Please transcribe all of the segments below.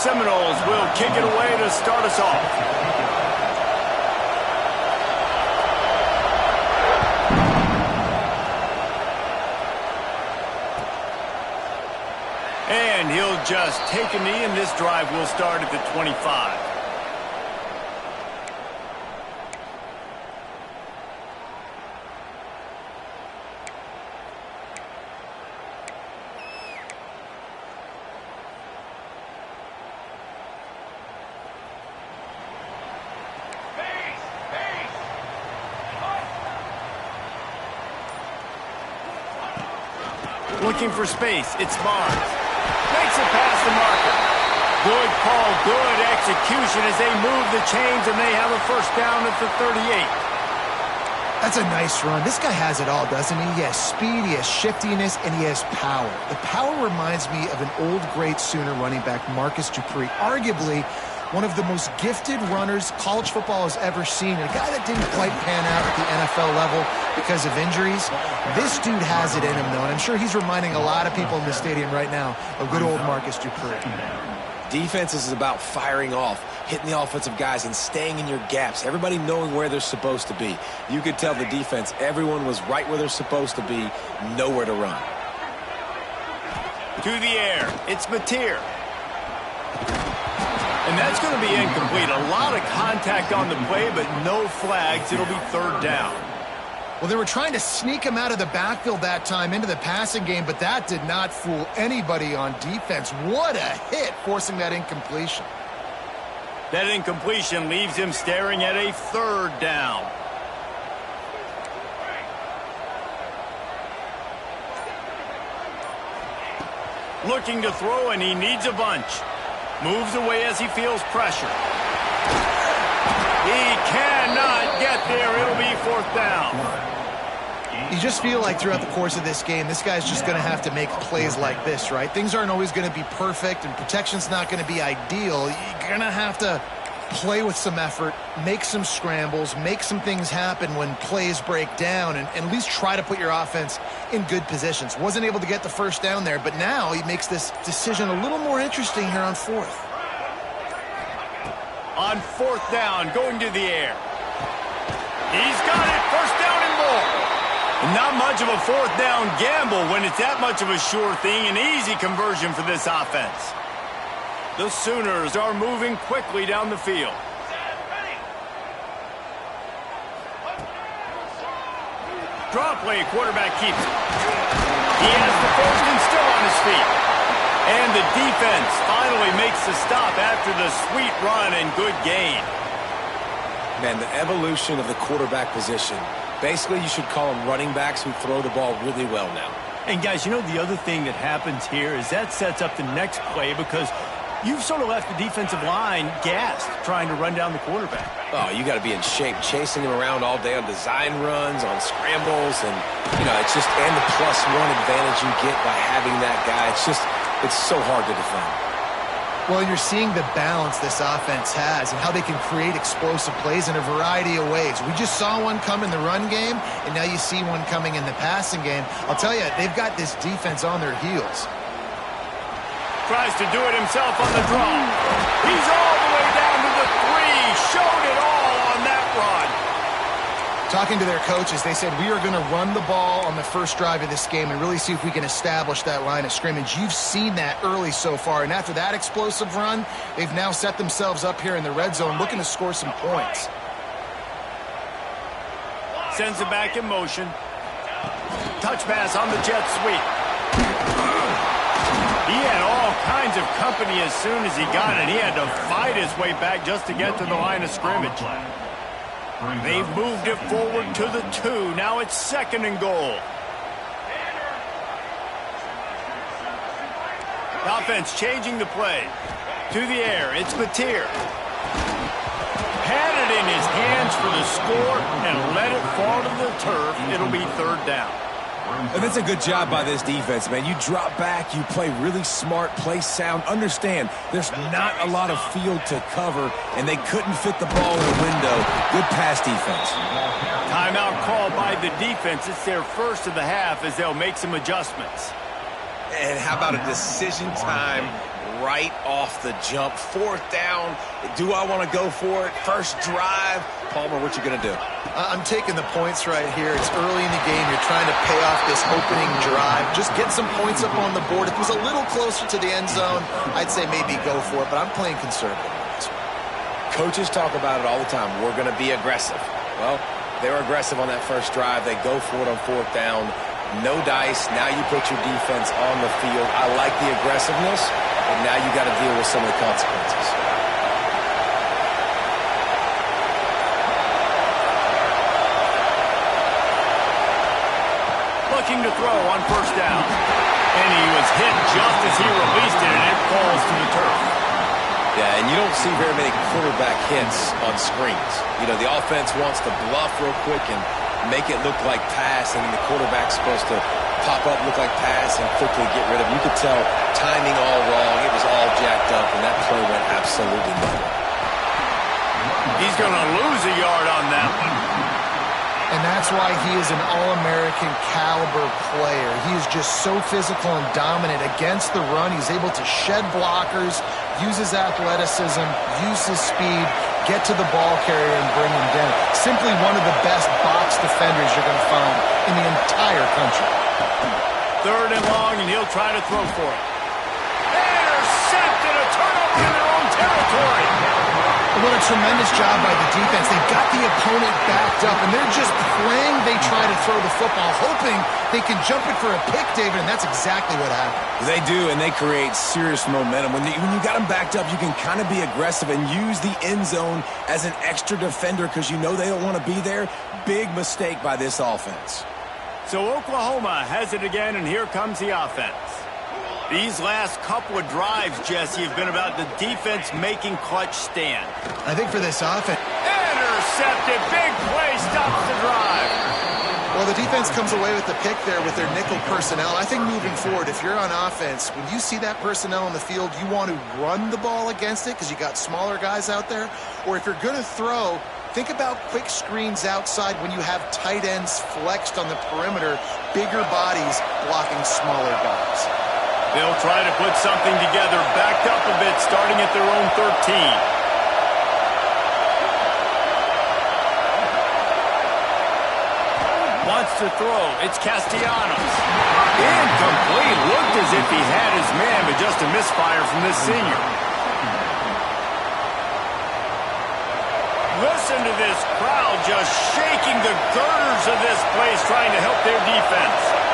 Seminoles will kick it away to start us off. And he'll just take a knee, and this drive will start at the 25. Looking for space. It's Barnes. Makes it past the marker. Good call, good execution as they move the chains, and they have a first down at the 38. That's a nice run. This guy has it all, doesn't he? He has speed, he has shiftiness, and he has power. The power reminds me of an old great Sooner running back, Marcus Dupree. Arguably one of the most gifted runners college football has ever seen. A guy that didn't quite pan out at the NFL level because of injuries. This dude has it in him, though, and I'm sure he's reminding a lot of people in the stadium right now of good old Marcus Dupree. Defense is about firing off, hitting the offensive guys, and staying in your gaps. Everybody knowing where they're supposed to be. You could tell the defense, everyone was right where they're supposed to be, nowhere to run. To the air, it's Mateer. And that's going to be incomplete. A lot of contact on the play, but no flags. It'll be third down. Well, they were trying to sneak him out of the backfield that time into the passing game, but that did not fool anybody on defense. What a hit, forcing that incompletion. That incompletion leaves him staring at a third down. Looking to throw, and he needs a bunch. Moves away as he feels pressure. He cannot get there. It'll be fourth down. You just feel like throughout the course of this game, this guy's just going to have to make plays like this, right? Things aren't always going to be perfect, and protection's not going to be ideal. You're going to have to play with some effort, make some scrambles, make some things happen when plays break down, and at least try to put your offense in good positions. Wasn't able to get the first down there, but now he makes this decision a little more interesting here on fourth. On fourth down, going to the air. He's got it. First down and more. Not much of a fourth down gamble when it's that much of a sure thing. An easy conversion for this offense. The Sooners are moving quickly down the field. Draw play, quarterback keeps it. He has the first and still on his feet. And the defense finally makes the stop after the sweet run and good gain. Man, the evolution of the quarterback position. Basically, you should call them running backs who throw the ball really well now. And guys, you know the other thing that happens here is that sets up the next play because you've sort of left the defensive line gassed trying to run down the quarterback. Oh, you got to be in shape, chasing him around all day on design runs, on scrambles, and, you know, it's just, and the +1 advantage you get by having that guy. It's so hard to defend. Well, you're seeing the balance this offense has and how they can create explosive plays in a variety of ways. We just saw one come in the run game, and now you see one coming in the passing game. I'll tell you, they've got this defense on their heels. Tries to do it himself on the draw. He's all the way down to the 3. Showed it all on that run. Talking to their coaches, they said, we are going to run the ball on the first drive of this game and really see if we can establish that line of scrimmage. You've seen that early so far, and after that explosive run, they've now set themselves up here in the red zone looking to score some points. Sends it back in motion. Touch pass on the jet sweep. He had all kinds of company as soon as he got it. He had to fight his way back just to get to the line of scrimmage. They've moved it forward to the 2. Now it's second and goal. Offense changing the play. To the air, it's Mateer. Had it in his hands for the score and let it fall to the turf. It'll be third down. And that's a good job by this defense, man. You drop back, you play really smart, play sound. Understand, there's not a lot of field to cover, and they couldn't fit the ball in the window. Good pass defense. Timeout called by the defense. It's their first of the half as they'll make some adjustments. And how about a decision time right off the jump. Fourth down. Do I want to go for it? First drive. Palmer, what you going to do? I'm taking the points right here. It's early in the game. You're trying to pay off this opening drive. Just get some points up on the board. If it was a little closer to the end zone, I'd say maybe go for it, but I'm playing conservative on this one. Coaches talk about it all the time. We're going to be aggressive. Well, they're aggressive on that first drive. They go for it on fourth down. No dice. Now you put your defense on the field. I like the aggressiveness, but now you got to deal with some of the consequences. Looking to throw on first down. And he was hit just as he released it, and it falls to the turf. Yeah, and you don't see very many quarterback hits on screens. You know, the offense wants to bluff real quick and make it look like pass, and then the quarterback's supposed to pop up, look like pass, and quickly get rid of it. You could tell timing all wrong. It was all jacked up, and that play went absolutely nowhere. He's going to lose a yard on that one. And that's why he is an All-American caliber player. He is just so physical and dominant against the run. He's able to shed blockers, use his athleticism, use his speed, get to the ball carrier and bring him down. Simply one of the best box defenders you're going to find in the entire country. Third and long, and he'll try to throw for it. Intercepted, a turnover in their own territory. What a tremendous job by the defense. They've got the opponent backed up, and they're just praying they try to throw the football, hoping they can jump it for a pick, David, and that's exactly what happened. They do, and they create serious momentum. When you got them backed up, you can kind of be aggressive and use the end zone as an extra defender because you know they don't want to be there. Big mistake by this offense. So Oklahoma has it again, and here comes the offense. These last couple of drives, Jesse, have been about the defense making clutch stand. I think for this offense... Intercepted. Big play stops the drive. Well, the defense comes away with the pick there with their nickel personnel. I think moving forward, if you're on offense, when you see that personnel on the field, you want to run the ball against it because you got smaller guys out there. Or if you're going to throw, think about quick screens outside when you have tight ends flexed on the perimeter, bigger bodies blocking smaller guys. They'll try to put something together, backed up a bit, starting at their own 13. Wants to throw. It's Castellanos. Incomplete. Looked as if he had his man, but just a misfire from this senior. Listen to this crowd just shaking the girders of this place, trying to help their defense.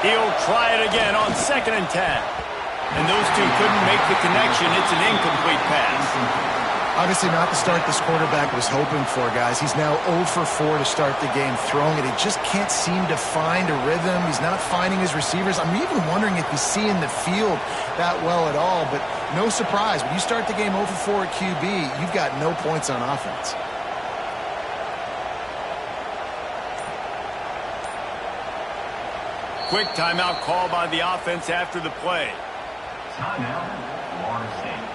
He'll try it again on 2nd and 10. And those two couldn't make the connection. It's an incomplete pass. Obviously not the start this quarterback was hoping for, guys. He's now 0 for 4 to start the game throwing it. He just can't seem to find a rhythm. He's not finding his receivers. I'm even wondering if he's seeing the field that well at all. But no surprise. When you start the game 0 for 4 at QB, you've got no points on offense. Quick timeout call by the offense after the play. Timeout, Florida State.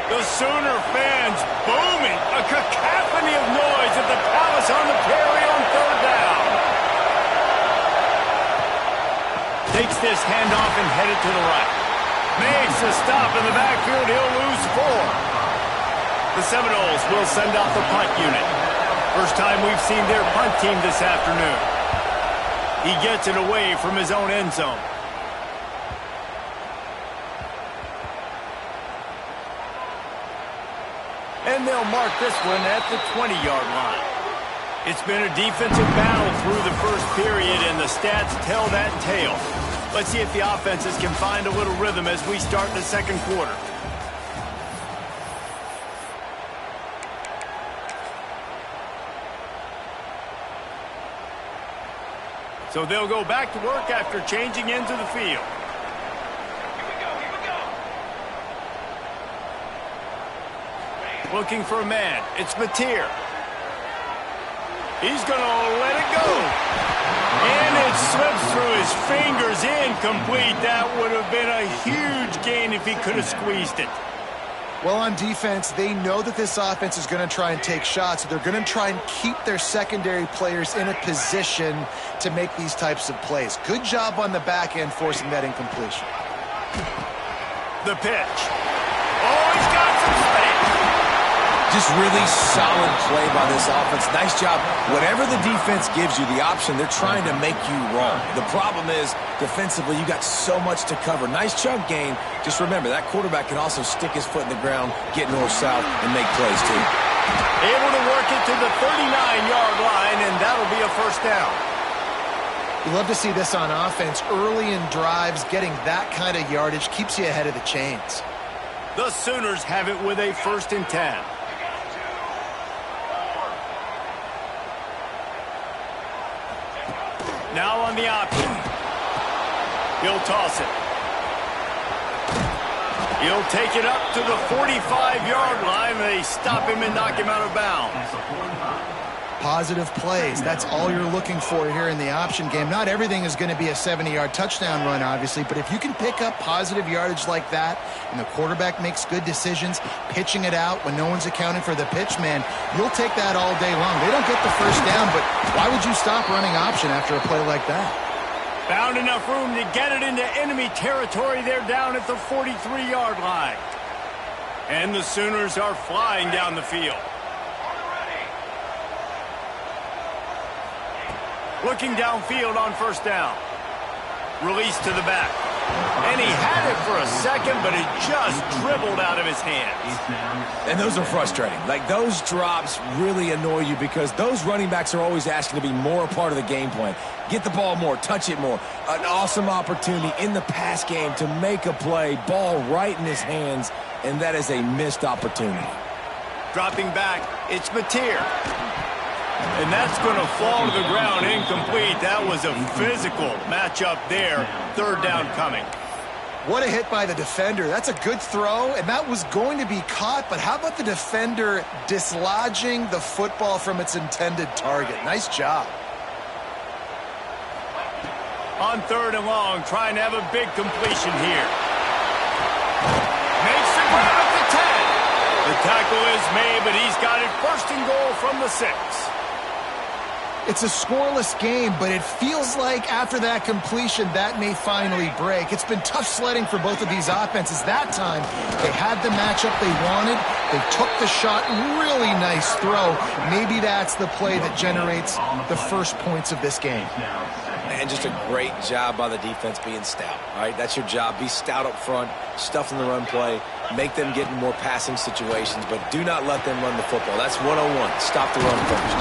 The Sooner fans booming. A cacophony of noise at the Palace on the Prairie on 3rd down. Takes this handoff and headed to the right. Makes a stop in the backfield. He'll lose 4. The Seminoles will send out the punt unit. First time we've seen their punt team this afternoon. He gets it away from his own end zone. And they'll mark this one at the 20-yard line. It's been a defensive battle through the first period, and the stats tell that tale. Let's see if the offenses can find a little rhythm as we start the second quarter. So they'll go back to work after changing into the field. Looking for a man. It's Mateer. He's going to let it go. And it slips through his fingers, incomplete. That would have been a huge gain if he could have squeezed it. Well, on defense, they know that this offense is going to try and take shots. So they're going to try and keep their secondary players in a position to make these types of plays. Good job on the back end forcing that incompletion. The pitch. Oh, he's got some space. Just really solid play by this offense. Nice job. Whatever the defense gives you, the option, they're trying to make you wrong. The problem is, defensively, you got so much to cover. Nice chunk gain. Just remember, that quarterback can also stick his foot in the ground, get north-south, and make plays, too. Able to work it to the 39-yard line, and that'll be a first down. You love to see this on offense. Early in drives, getting that kind of yardage keeps you ahead of the chains. The Sooners have it with a 1st and 10. Now on the option. He'll toss it. He'll take it up to the 45-yard line. They stop him and knock him out of bounds. Positive plays. That's all you're looking for here in the option game. Not everything is going to be a 70-yard touchdown run, obviously, but if you can pick up positive yardage like that and the quarterback makes good decisions, pitching it out when no one's accounting for the pitch, man, you'll take that all day long. They don't get the first down, but why would you stop running option after a play like that? Found enough room to get it into enemy territory. They're down at the 43-yard line. And the Sooners are flying down the field. Looking downfield on first down. Release to the back. And he had it for a second, but it just dribbled out of his hands. And those are frustrating. Like, those drops really annoy you because those running backs are always asking to be more a part of the game plan. Get the ball more, touch it more. An awesome opportunity in the pass game to make a play, ball right in his hands, and that is a missed opportunity. Dropping back, it's Mateer. And that's going to fall to the ground incomplete. That was a physical matchup there. 3rd down coming. What a hit by the defender. That's a good throw, and that was going to be caught, but how about the defender dislodging the football from its intended target? Nice job. On 3rd and long, trying to have a big completion here. Makes the grab at the 10. The tackle is made, but he's got it 1st and goal from the 6. It's a scoreless game, but it feels like after that completion, that may finally break. It's been tough sledding for both of these offenses. That time, they had the matchup they wanted. They took the shot. Really nice throw. Maybe that's the play that generates the first points of this game. And just a great job by the defense being stout, all right? That's your job. Be stout up front, stuff in the run play, make them get in more passing situations, but do not let them run the football. That's 101. Stop the run first.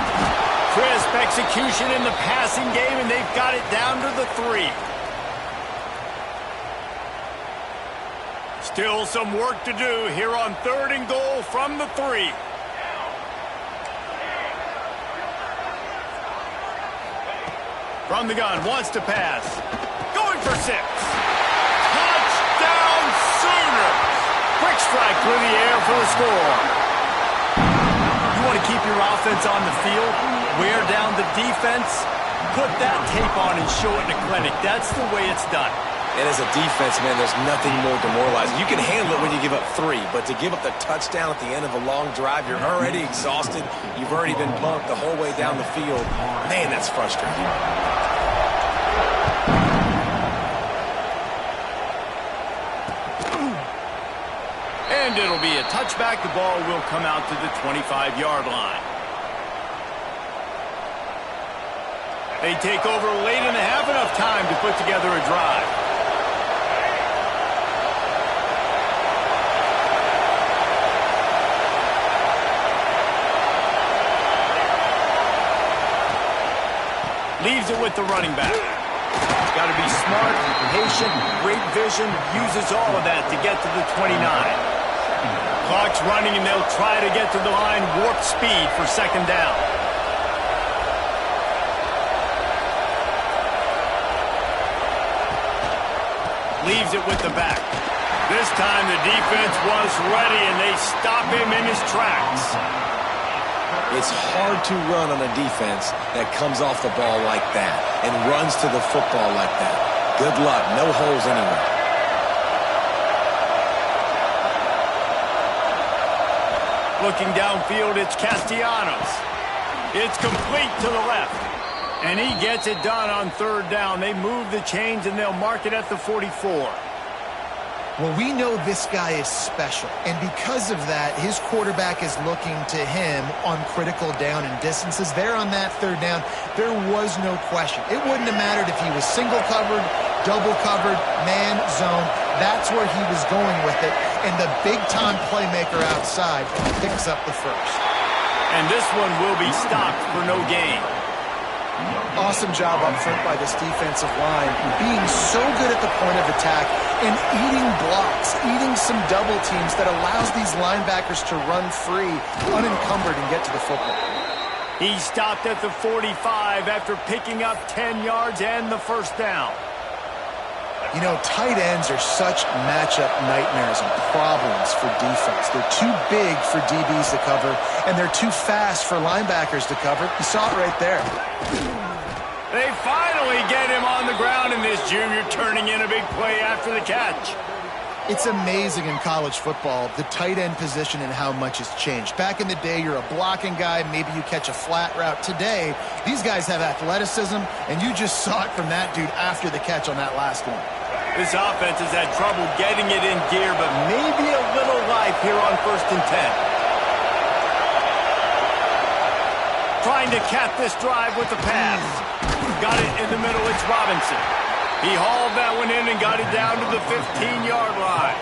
Crisp execution in the passing game, and they've got it down to the 3. Still some work to do here on 3rd and goal from the 3. From the gun, wants to pass. Going for 6. Touchdown Sooners! Quick strike through the air for the score. You want to keep your offense on the field, wear down the defense, put that tape on and show it in a clinic. That's the way it's done. And as a defense, man, there's nothing more demoralizing. You can handle it when you give up 3, but to give up the touchdown at the end of a long drive, you're already exhausted. You've already been pumped the whole way down the field. Man, that's frustrating. And it'll be a touchback. The ball will come out to the 25-yard line. They take over late in the half, enough time to put together a drive. Leaves it with the running back. Got to be smart, patient, great vision, uses all of that to get to the 29. Clock's running, and they'll try to get to the line, warp speed for 2nd down. Leaves it with the back. This time the defense was ready, and they stop him in his tracks. It's hard to run on a defense that comes off the ball like that and runs to the football like that. Good luck. No holes anywhere. Looking downfield, it's Castellanos. It's complete to the left. And he gets it done on third down. They move the chains, and they'll mark it at the 44. Well, we know this guy is special, and because of that, his quarterback is looking to him on critical down and distances. There on that third down, there was no question. It wouldn't have mattered if he was single covered, double covered, man, zone. That's where he was going with it, and the big-time playmaker outside picks up the first. And this one will be stopped for no gain. Awesome job up front by this defensive line, being so good at the point of attack and eating blocks, eating some double teams that allows these linebackers to run free, unencumbered, and get to the football. He stopped at the 45 after picking up 10 yards and the first down. You know, tight ends are such matchup nightmares and problems for defense. They're too big for DBs to cover, and they're too fast for linebackers to cover. You saw it right there. They finally get him on the ground, and this junior turning in a big play after the catch. It's amazing in college football, the tight end position and how much has changed. Back in the day, you're a blocking guy, maybe you catch a flat route. Today, these guys have athleticism, and you just saw it from that dude after the catch on that last one. This offense has had trouble getting it in gear, but maybe a little life here on 1st and 10. Trying to cap this drive with the pass. Got it in the middle, it's Robinson. He hauled that one in and got it down to the 15-yard line.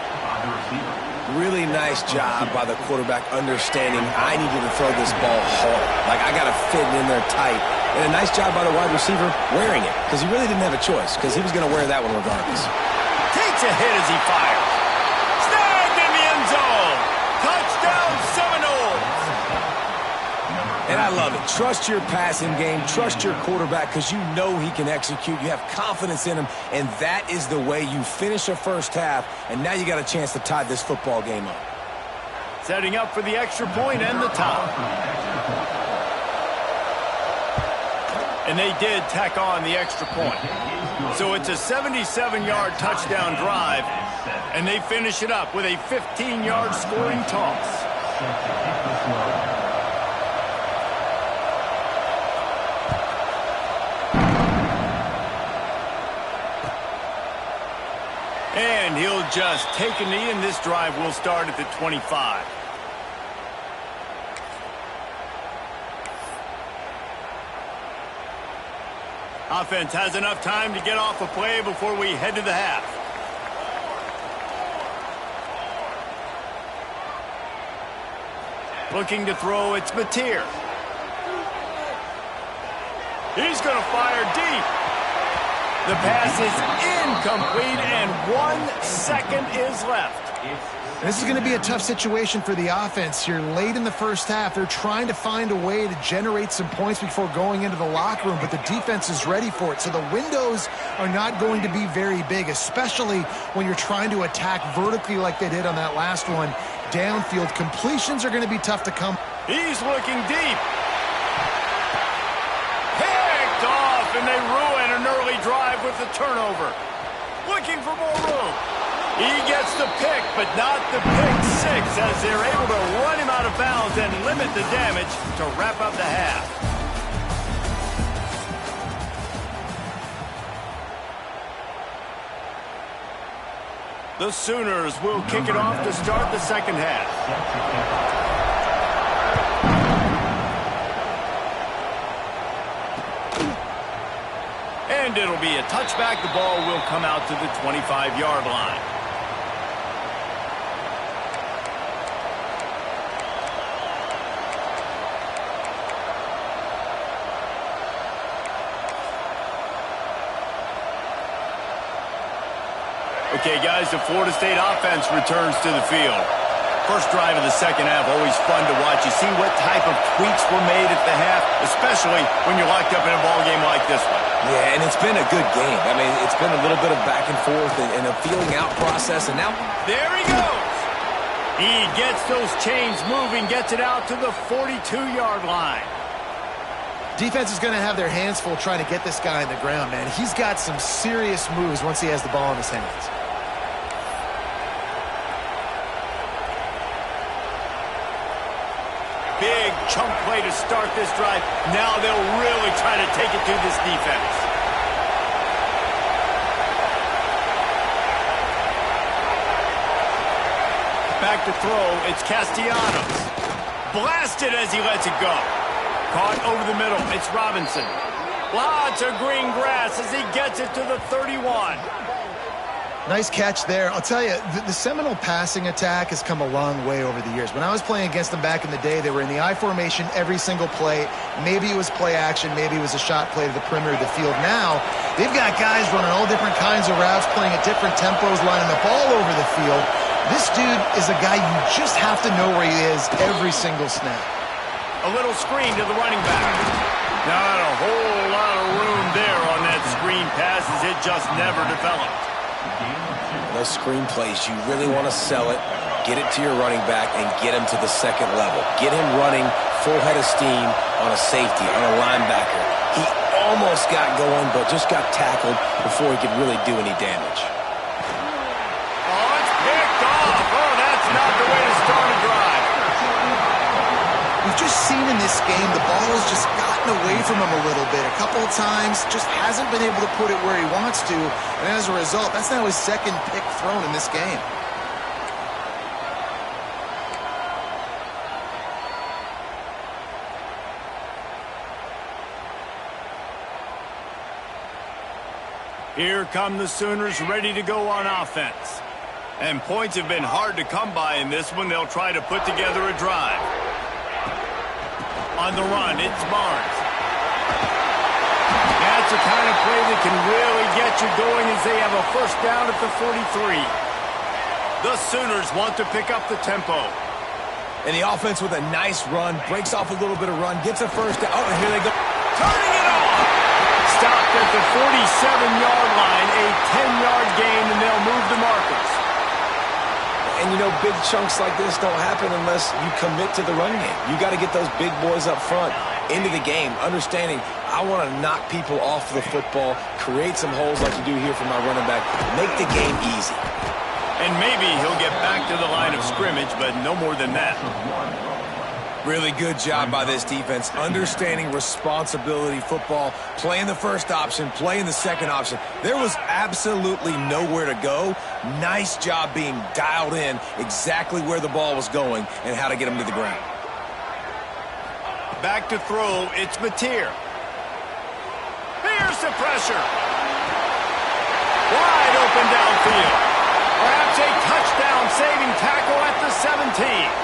Really nice job by the quarterback understanding I needed to throw this ball hard. Like, I got to fit it in there tight. And a nice job by the wide receiver wearing it, because he really didn't have a choice, because he was going to wear that one regardless. Takes a hit as he fires. Snagged in the end zone. Touchdown Seminoles. And I love it. Trust your passing game. Trust your quarterback, because you know he can execute. You have confidence in him, and that is the way you finish a first half, and now you got a chance to tie this football game up. Setting up for the extra point and the top. And they did tack on the extra point. So it's a 77-yard touchdown drive, and they finish it up with a 15-yard scoring toss. And he'll just take a knee, and this drive will start at the 25. Offense has enough time to get off a play before we head to the half. Looking to throw, it's Mateer. He's going to fire deep. The pass is incomplete, and 1 second is left. This is going to be a tough situation for the offense here. Late in the first half, they're trying to find a way to generate some points before going into the locker room, but the defense is ready for it. So the windows are not going to be very big, especially when you're trying to attack vertically like they did on that last one. Downfield completions are going to be tough to come. He's looking deep. Picked off, and they ruin an early drive with the turnover. Looking for more room. He gets the pick, but not the pick six, as they're able to run him out of bounds and limit the damage to wrap up the half. The Sooners will kick it off to start the second half. And it'll be a touchback. The ball will come out to the 25-yard line. Okay, guys, the Florida State offense returns to the field. First drive of the second half, always fun to watch. You see what type of tweaks were made at the half, especially when you're locked up in a ball game like this one. Yeah, and it's been a good game. I mean, it's been a little bit of back and forth and a feeling out process, and now... There he goes! He gets those chains moving, gets it out to the 42-yard line. Defense is going to have their hands full trying to get this guy on the ground, man. He's got some serious moves once he has the ball in his hands. Big chunk play to start this drive. Now they'll really try to take it to this defense. Back to throw, it's Castellanos. Blasted as he lets it go. Caught over the middle, it's Robinson. Lots of green grass as he gets it to the 31. Nice catch there. I'll tell you, the Seminole passing attack has come a long way over the years. When I was playing against them back in the day, they were in the I formation every single play. Maybe it was play action, maybe it was a shot play to the perimeter of the field. Now, they've got guys running all different kinds of routes, playing at different tempos, lining the ball over the field. This dude is a guy you just have to know where he is every single snap. A little screen to the running back. Not a whole lot of room there on that screen pass as it just never developed. Those screen plays, you really want to sell it, get it to your running back, and get him to the second level. Get him running full head of steam on a safety, on a linebacker. He almost got going, but just got tackled before he could really do any damage. Oh, it's picked off. Oh, that's not the way to start a drive. We've just seen in this game the ball has just gotten away from him a little bit. A couple of times, just hasn't been able to put it where he wants to. And as a result, that's now his second pick thrown in this game. Here come the Sooners ready to go on offense. And points have been hard to come by in this one. They'll try to put together a drive. On the run, it's Barnes. That's the kind of play that can really get you going as they have a first down at the 43. The Sooners want to pick up the tempo. And the offense with a nice run, breaks off a little bit of run, gets a first down. Oh, and here they go. Turning it off. Stopped at the 47-yard line, a 10-yard gain, and they'll move the markers. And, you know, big chunks like this don't happen unless you commit to the run game. You got to get those big boys up front into the game, understanding I want to knock people off the football, create some holes like you do here for my running back, make the game easy. And maybe he'll get back to the line of scrimmage, but no more than that. Really good job by this defense, understanding responsibility football, playing the first option, playing the second option. There was absolutely nowhere to go. Nice job being dialed in exactly where the ball was going and how to get him to the ground. Back to throw, it's Mateer. Here's the pressure. Wide open downfield. Perhaps a touchdown-saving tackle at the 17.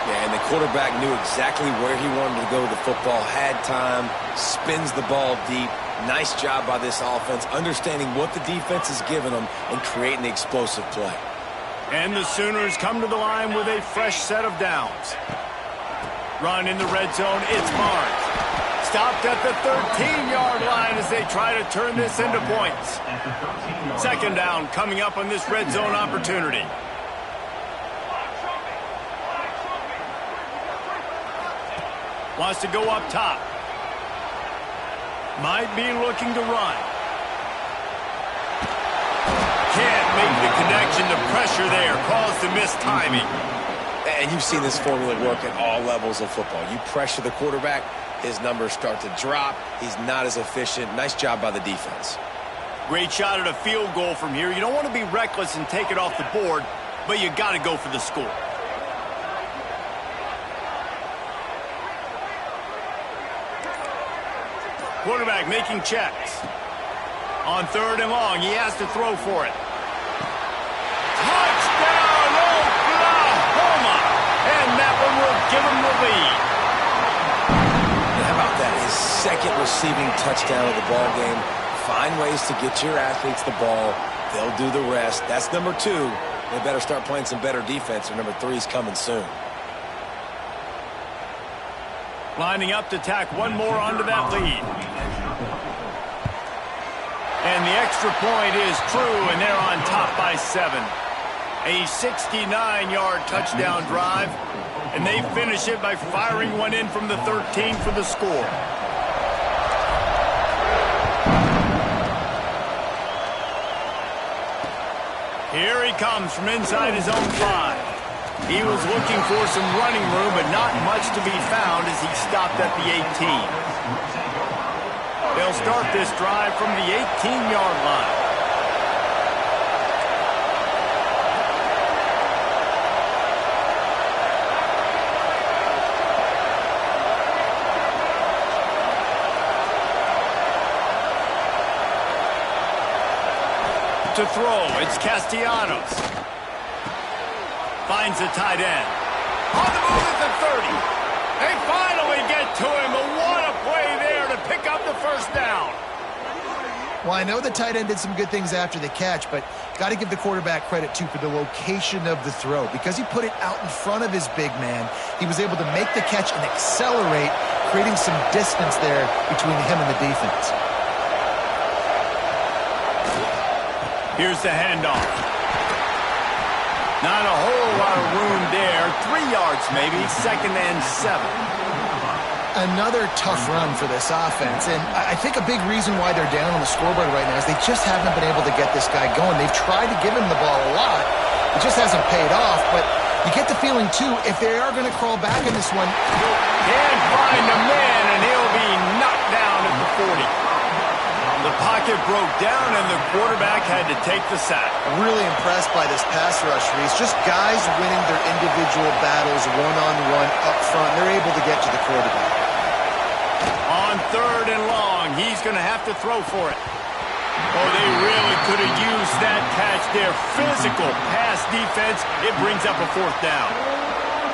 Yeah, and the quarterback knew exactly where he wanted to go with the football, had time, spins the ball deep. Nice job by this offense, understanding what the defense is giving them and creating the explosive play. And the Sooners come to the line with a fresh set of downs. Run in the red zone, it's Barnes. Stopped at the 13-yard line as they try to turn this into points. Second down coming up on this red zone opportunity. Wants to go up top. Might be looking to run. Can't make the connection. The pressure there caused the missed timing. And you've seen this formula work at all levels of football. You pressure the quarterback, his numbers start to drop. He's not as efficient. Nice job by the defense. Great shot at a field goal from here. You don't want to be reckless and take it off the board, but you got to go for the score. Quarterback making checks. On third and long, he has to throw for it. Touchdown, Oklahoma! And that one will give him the lead. And how about that? His second receiving touchdown of the ball game. Find ways to get your athletes the ball. They'll do the rest. That's number 2. They better start playing some better defense, or number 3 is coming soon. Lining up to tack one more onto that lead. And the extra point is true, and they're on top by 7. A 69-yard touchdown drive, and they finish it by firing one in from the 13 for the score. Here he comes from inside his own 5. He was looking for some running room, but not much to be found as he stopped at the 18. They'll start this drive from the 18-yard line. To throw, it's Castellanos. Finds the tight end. On the move at the 30. They finally get to him, but what a play there to pick up the first down. Well, I know the tight end did some good things after the catch, but got to give the quarterback credit, too, for the location of the throw. Because he put it out in front of his big man, he was able to make the catch and accelerate, creating some distance there between him and the defense. Here's the handoff. Not a whole lot of room there. 3 yards maybe, 2nd and 7. Another tough run for this offense, and I think a big reason why they're down on the scoreboard right now is they just haven't been able to get this guy going. They've tried to give him the ball a lot. It just hasn't paid off, but you get the feeling, too, if they are going to crawl back in this one. Can't find a man, and he'll be knocked down at the 40. The pocket broke down, and the quarterback had to take the sack. I'm really impressed by this pass rush, Reese. Just guys winning their individual battles one-on-one up front. They're able to get to the quarterback. On 3rd and long, he's going to have to throw for it. Oh, they really could have used that catch there. Physical pass defense. It brings up a 4th down.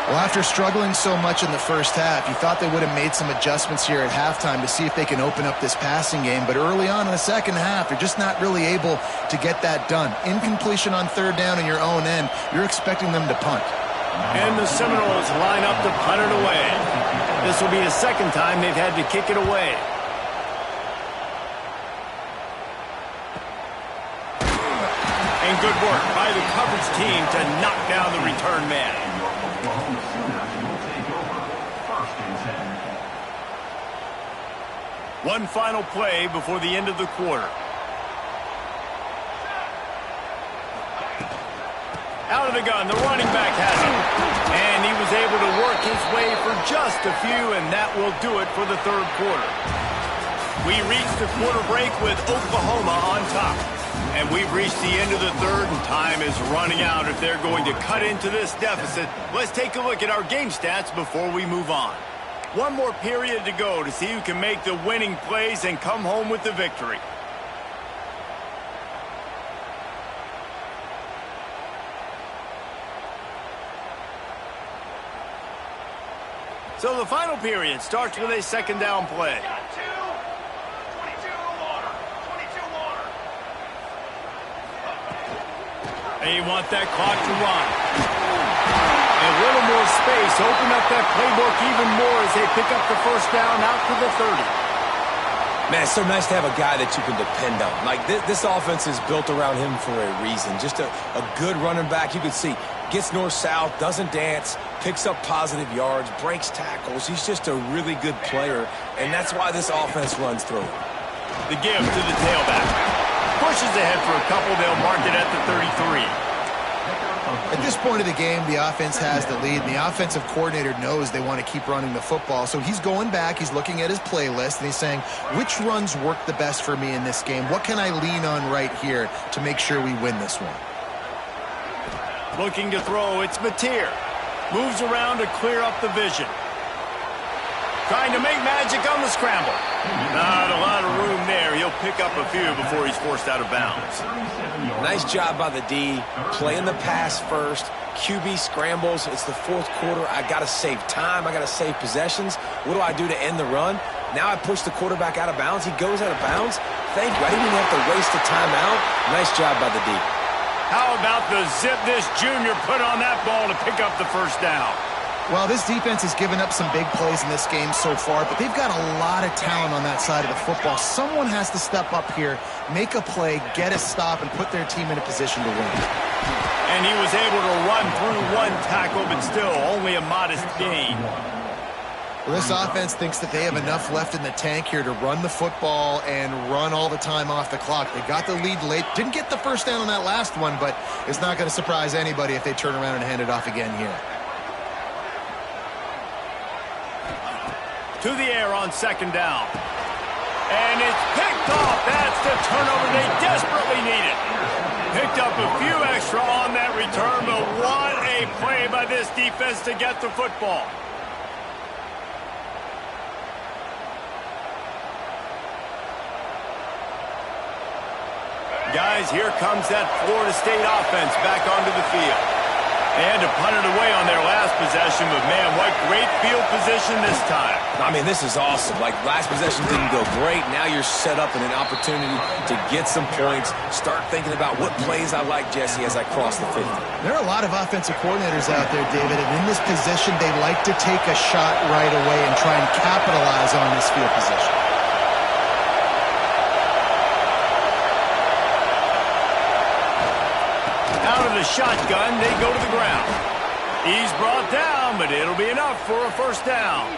Well, after struggling so much in the first half, you thought they would have made some adjustments here at halftime to see if they can open up this passing game. But early on in the second half, they're just not really able to get that done. Incompletion on 3rd down in your own end, you're expecting them to punt. And the Seminoles line up to punt it away. This will be the 2nd time they've had to kick it away. And good work by the coverage team to knock down the return man. One final play before the end of the quarter. Out of the gun, the running back has it. And he was able to work his way for just a few, and that will do it for the 3rd quarter. We reach the quarter break with Oklahoma on top. And we've reached the end of the 3rd, and time is running out if they're going to cut into this deficit. Let's take a look at our game stats before we move on. One more period to go to see who can make the winning plays and come home with the victory. So the final period starts with a 2nd down play. They want that clock to run. A little more space, open up that playbook even more as they pick up the 1st down out to the 30. Man, it's so nice to have a guy that you can depend on. Like, this offense is built around him for a reason. Just a good running back. You can see, gets north-south, doesn't dance, picks up positive yards, breaks tackles. He's just a really good player, and that's why this offense runs through him. The give to the tailback. Pushes ahead for a couple. They'll mark it at the 33. At this point of the game, the offense has the lead, and the offensive coordinator knows they want to keep running the football. So he's going back, he's looking at his playlist, and he's saying, which runs work the best for me in this game? What can I lean on right here to make sure we win this one? Looking to throw, it's Mateer. Moves around to clear up the vision. Trying to make magic on the scramble. Not a lot of room there. He'll pick up a few before he's forced out of bounds. Nice job by the D, playing the pass first. QB scrambles. It's the 4th quarter. I got to save time. I got to save possessions. What do I do to end the run? Now I push the quarterback out of bounds. He goes out of bounds. Thank you. I didn't even have to waste a timeout. Nice job by the D. How about the zip this junior put on that ball to pick up the 1st down? Well, this defense has given up some big plays in this game so far, but they've got a lot of talent on that side of the football. Someone has to step up here, make a play, get a stop, and put their team in a position to win. And he was able to run through one tackle, but still only a modest gain. Well, this offense thinks that they have enough left in the tank here to run the football and run all the time off the clock. They got the lead late. Didn't get the first down on that last one, but it's not going to surprise anybody if they turn around and hand it off again here. To the air on second down. And it's picked off. That's the turnover they desperately needed. Picked up a few extra on that return, but what a play by this defense to get the football. Guys, here comes that Florida State offense back onto the field. They had to punt it away on their last possession, but man, what great field position this time. I mean, this is awesome. Like, last possession didn't go great. Now you're set up in an opportunity to get some points. Start thinking about what plays I like, Jesse, as I cross the 50. There are a lot of offensive coordinators out there, David, and in this position, they like to take a shot right away and try and capitalize on this field position. Out of the shotgun, they go to the ground. He's brought down, but it'll be enough for a first down.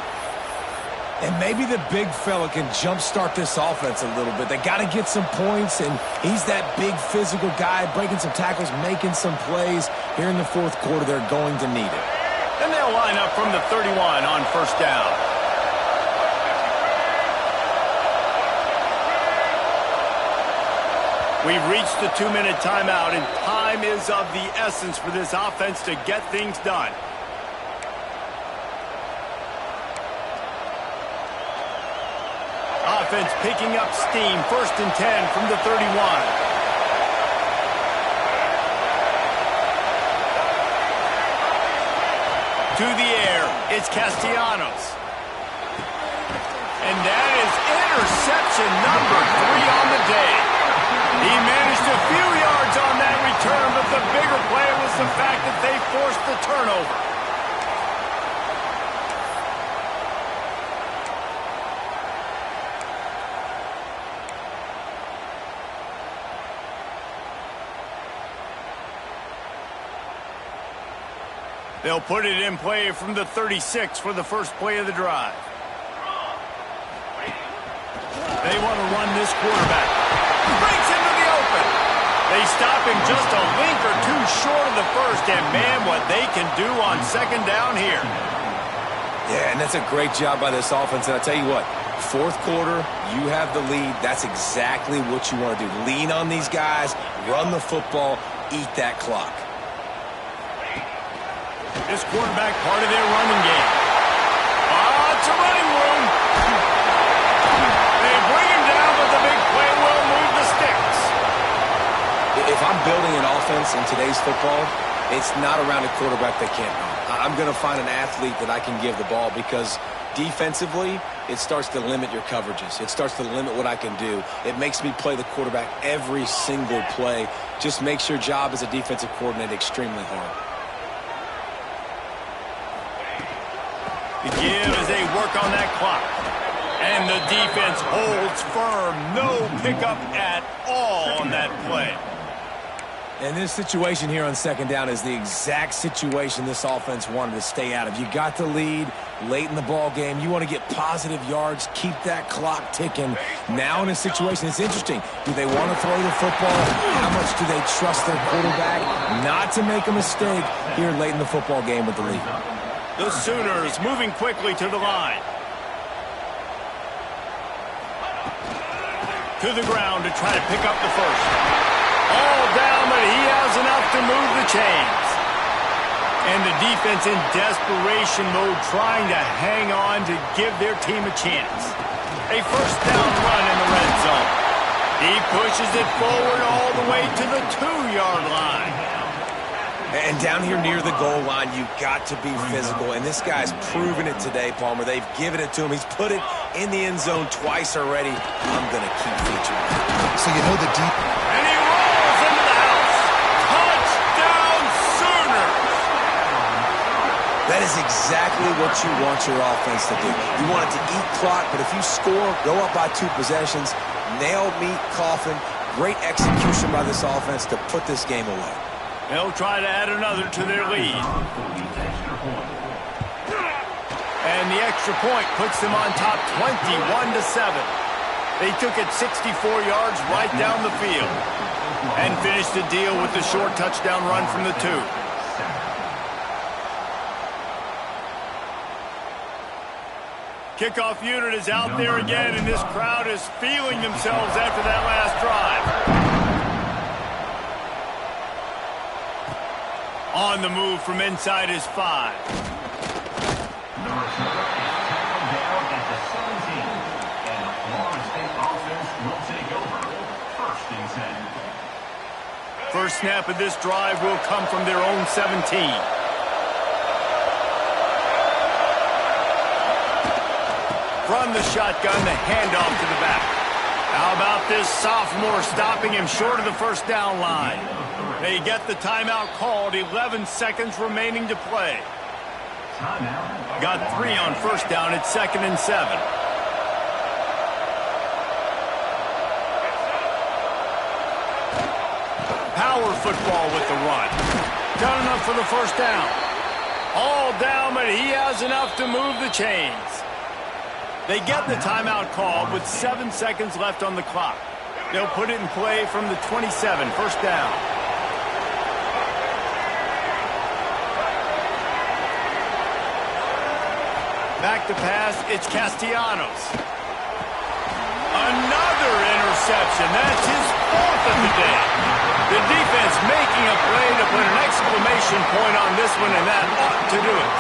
And maybe the big fella can jumpstart this offense a little bit. They got to get some points, and he's that big physical guy, breaking some tackles, making some plays. Here in the fourth quarter, they're going to need it. And they'll line up from the 31 on first down. We've reached the 2-minute timeout, and time is of the essence for this offense to get things done. Offense picking up steam, 1st and 10 from the 31. To the air, it's Castellanos. And that is interception number 3 on the day. He managed a few yards on that return, but the bigger play was the fact that they forced the turnover. They'll put it in play from the 36 for the first play of the drive. They want to run this quarterback. Breaks into the open. They stop him just a link or two short of the first, and man, what they can do on second down here. Yeah, and that's a great job by this offense. And I tell you what, fourth quarter, you have the lead. That's exactly what you want to do. Lean on these guys, run the football, eat that clock. This quarterback part of their running game. It's a running room. They bring him down, but the big play will move the sticks. If I'm building an offense in today's football, it's not around a quarterback that can't run. I'm going to find an athlete that I can give the ball, because defensively, it starts to limit your coverages. It starts to limit what I can do. It makes me play the quarterback every single play. Just makes your job as a defensive coordinator extremely hard. The give as they work on that clock. And the defense holds firm. No pickup at all on that play. And this situation here on second down is the exact situation this offense wanted to stay out of. You got the lead late in the ball game. You want to get positive yards, keep that clock ticking. Now in a situation, it's interesting. Do they want to throw the football? How much do they trust their quarterback not to make a mistake here late in the football game with the lead? The Sooners moving quickly to the line. To the ground to try to pick up the first. All down, but he has enough to move the chains. And the defense in desperation mode, trying to hang on to give their team a chance. A first down run in the red zone. He pushes it forward all the way to the 2-yard line. And down here near the goal line, you've got to be physical. And this guy's proven it today, Palmer. They've given it to him. He's put it in the end zone twice already. I'm going to keep featuring him. So you know the deep... And he rolls into the house. Touchdown, Sooners! That That is exactly what you want your offense to do. You want it to eat clock, but if you score, go up by 2 possessions, nail meat coffin, great execution by this offense to put this game away. They'll try to add another to their lead. And the extra point puts them on top 21-7. They took it 64 yards right down the field and finished the deal with the short touchdown run from the 2. Kickoff unit is out there again, and this crowd is feeling themselves after that last drive. On the move from inside his 5. Number 7 is tackled down at the 17. And the Florida State offense will take over. 1st and 10. First snap of this drive will come from their own 17. From the shotgun, the handoff to the back. How about this sophomore stopping him short of the first down line? They get the timeout called, 11 seconds remaining to play. Got 3 on first down at 2nd and 7. Power football with the run. Done enough for the first down. All down, but he has enough to move the chains. They get the timeout called with 7 seconds left on the clock. They'll put it in play from the 27, first down. Back to pass, it's Castellanos. Another interception. That's his 4th of the day. The defense making a play to put an exclamation point on this one, and that ought to do it.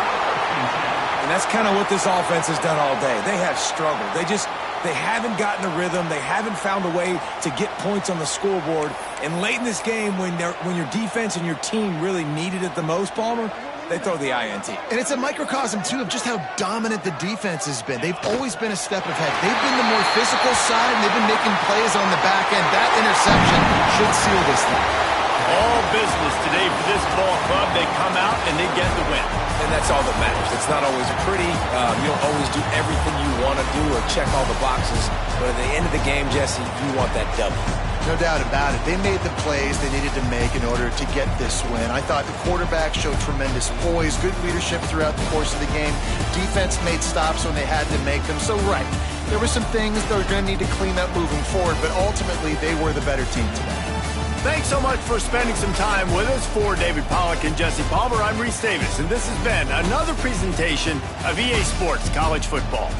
And that's kind of what this offense has done all day. They have struggled. They haven't gotten a rhythm. They haven't found a way to get points on the scoreboard. And late in this game, when your defense and your team really needed it the most, Palmer, they throw the INT. And it's a microcosm, too, of just how dominant the defense has been. They've always been a step ahead. They've been the more physical side, and they've been making plays on the back end. That interception should seal this thing. All business today for this ball club. They come out and they get the win. And that's all that matters. It's not always pretty. You don't always do everything you want to do or check all the boxes. But at the end of the game, Jesse, you want that W. No doubt about it. They made the plays they needed to make in order to get this win. I thought the quarterback showed tremendous poise, good leadership throughout the course of the game. Defense made stops when they had to make them. So, right, there were some things they're going to need to clean up moving forward, but ultimately they were the better team today. Thanks so much for spending some time with us. For David Pollack and Jesse Palmer, I'm Reese Davis, and this has been another presentation of EA Sports College Football.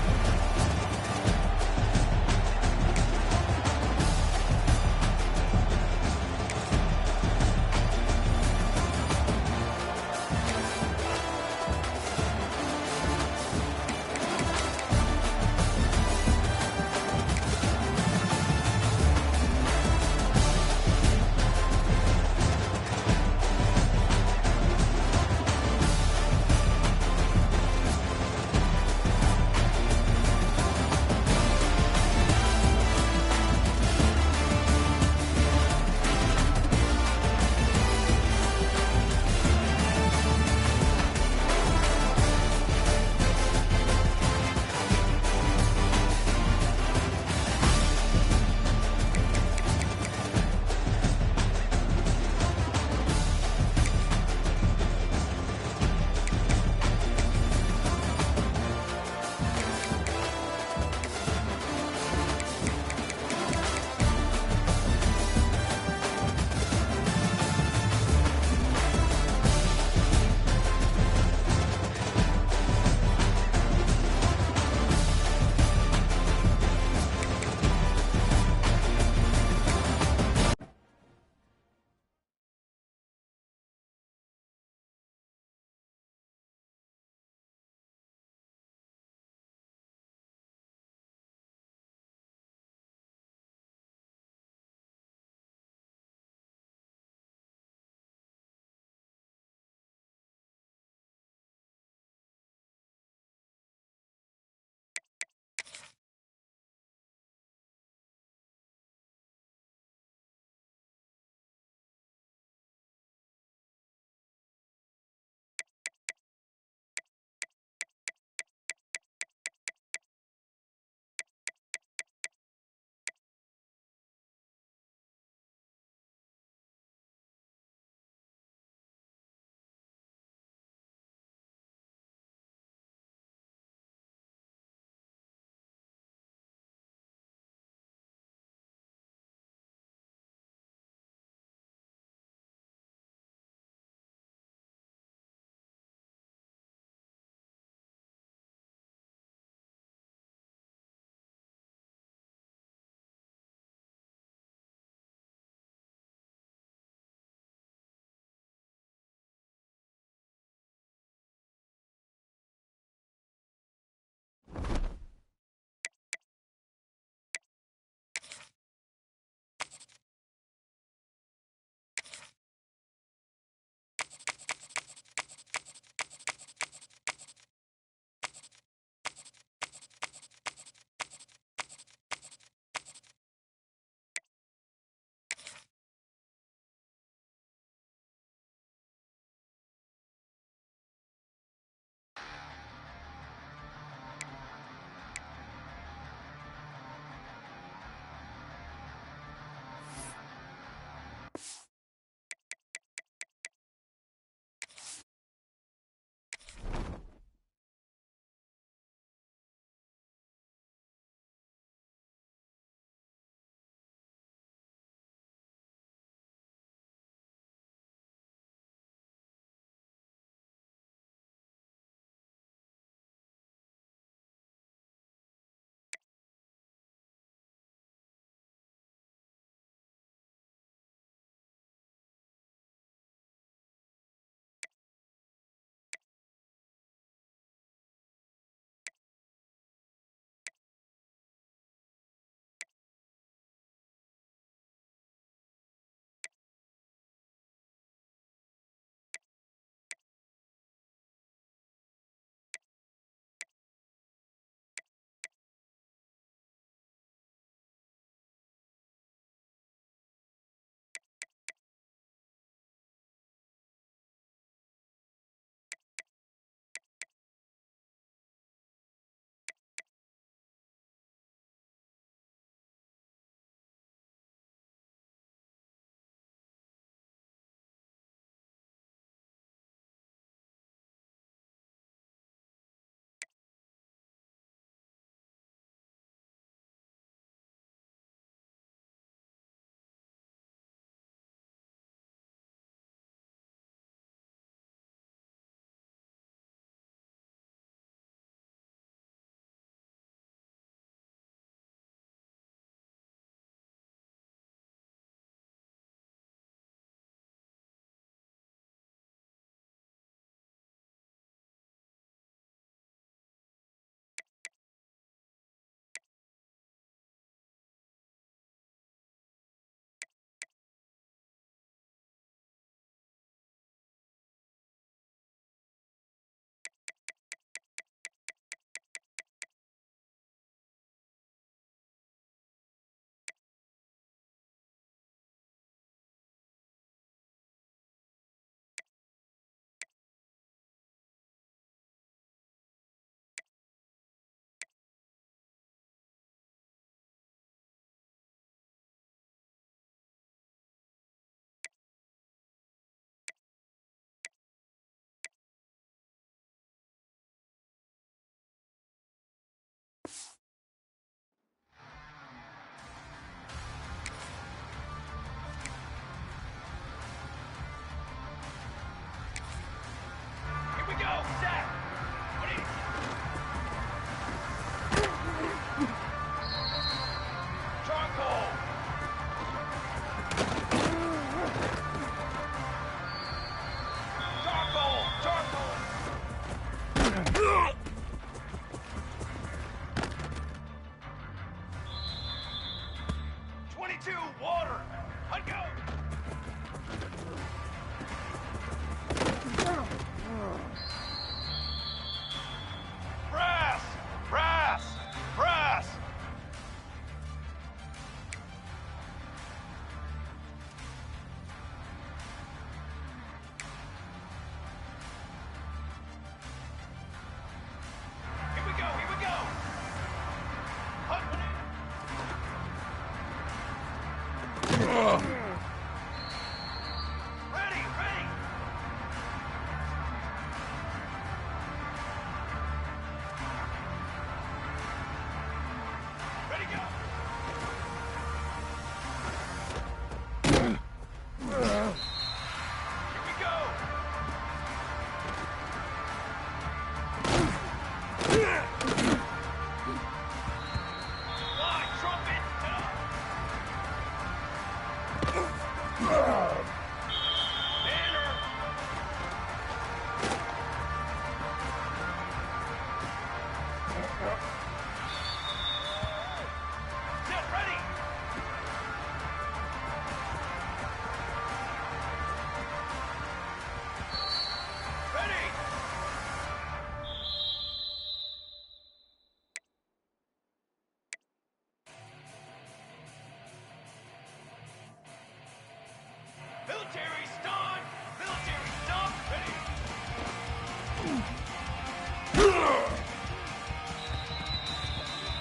Military stun! Military stun! Ready!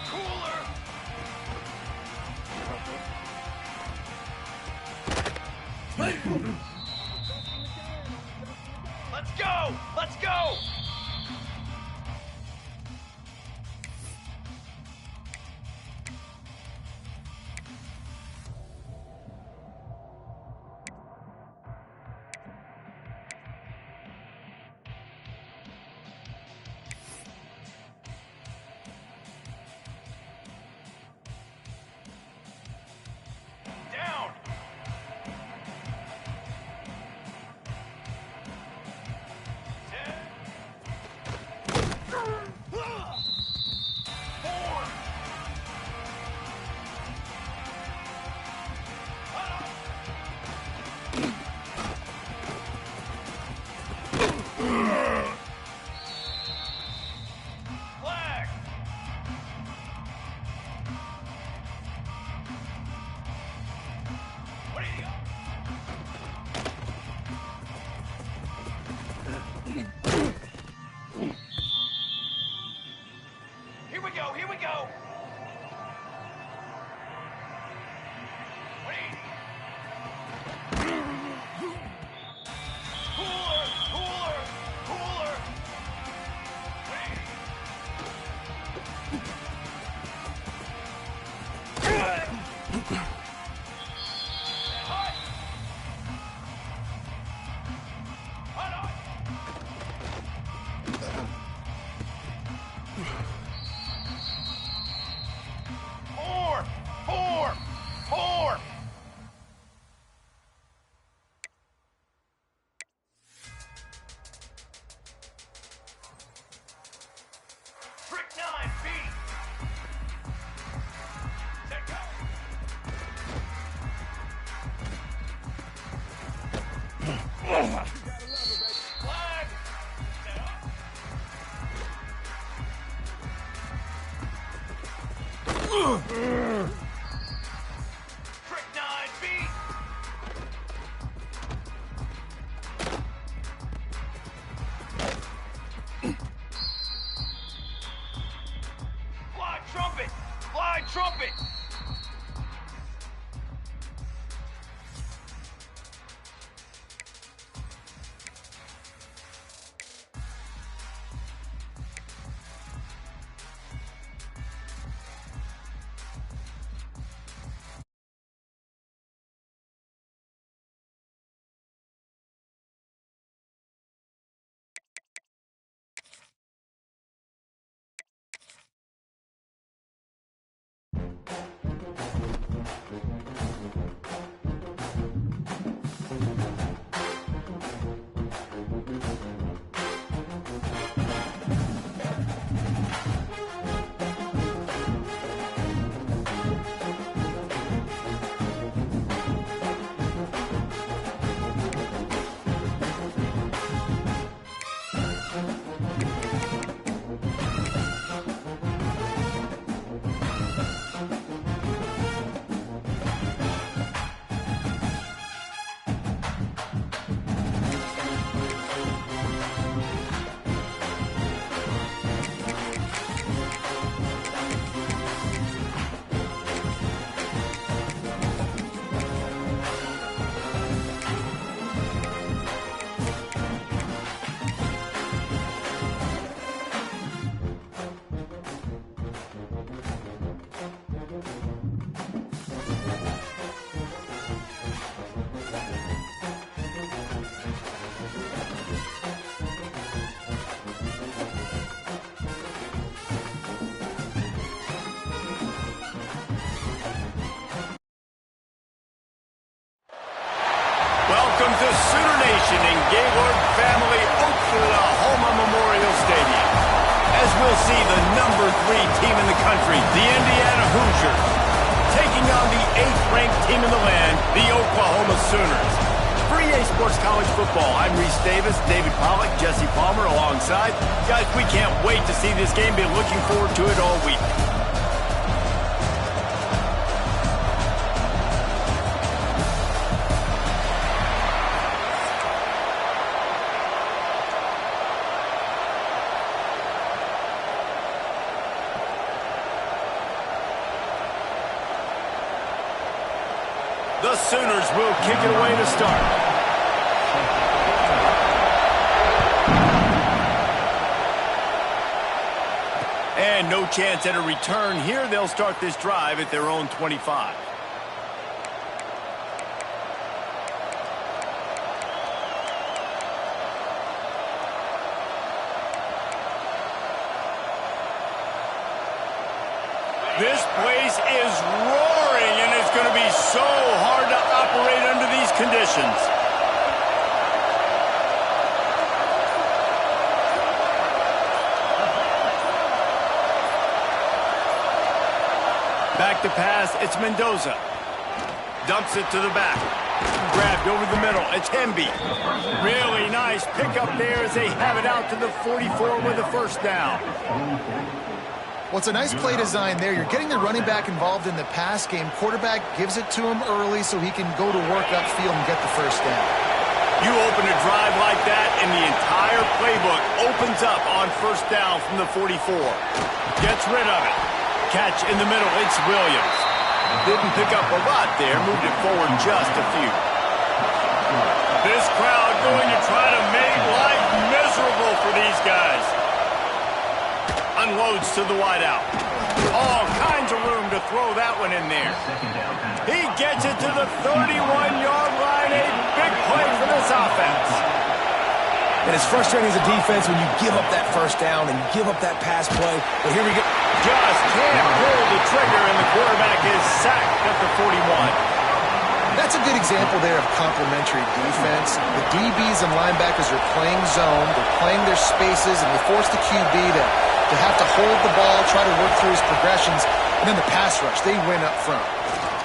Cooler! Let's go! Let's go! Down! Flag! What are you? Here we go, here we go! Wait! Cooler! Cooler! Cooler! Wait! Hot! Hot on! Four! Four! Four! Brick 9, B! Set go! Flag! Set up! Brick 9, B! Fly trumpet! Fly trumpet! welcomes the Sooner Nation and Gaylord family Oklahoma Memorial Stadium, as we'll see the #3 team in the country, the Indiana Hoosiers, taking on the 8th-ranked team in the land, the Oklahoma Sooners. For EA Sports College Football, I'm Reese Davis, David Pollack, Jesse Palmer alongside. Guys, we can't wait to see this game. Been looking forward to it all week. The Sooners will kick it away to start. And no chance at a return here. They'll start this drive at their own 25. This place is roaring, and it's going to be so hard to operate under these conditions. Back to pass, it's Mendoza. Dumps it to the back. Grabbed over the middle, it's Hemby. Really nice pickup there as they have it out to the 44 with a first down. Well, it's a nice play design there. You're getting the running back involved in the pass game. Quarterback gives it to him early so he can go to work upfield and get the first down. You open a drive like that, and the entire playbook opens up on first down from the 44. Gets rid of it. Catch in the middle, it's Williams. Didn't pick up a lot there, moved it forward just a few. This crowd going to try to make life miserable for these guys. Unloads to the wideout. All kinds of room to throw that one in there. He gets it to the 31-yard line. A big play for this offense. And it's frustrating as a defense when you give up that first down and you give up that pass play. But here we go. Just can't pull the trigger, and the quarterback is sacked at the 41. That's a good example there of complementary defense. The DBs and linebackers are playing zone. They're playing their spaces, and they force the QB to have to hold the ball, try to work through his progressions, and then the pass rush, they win up front.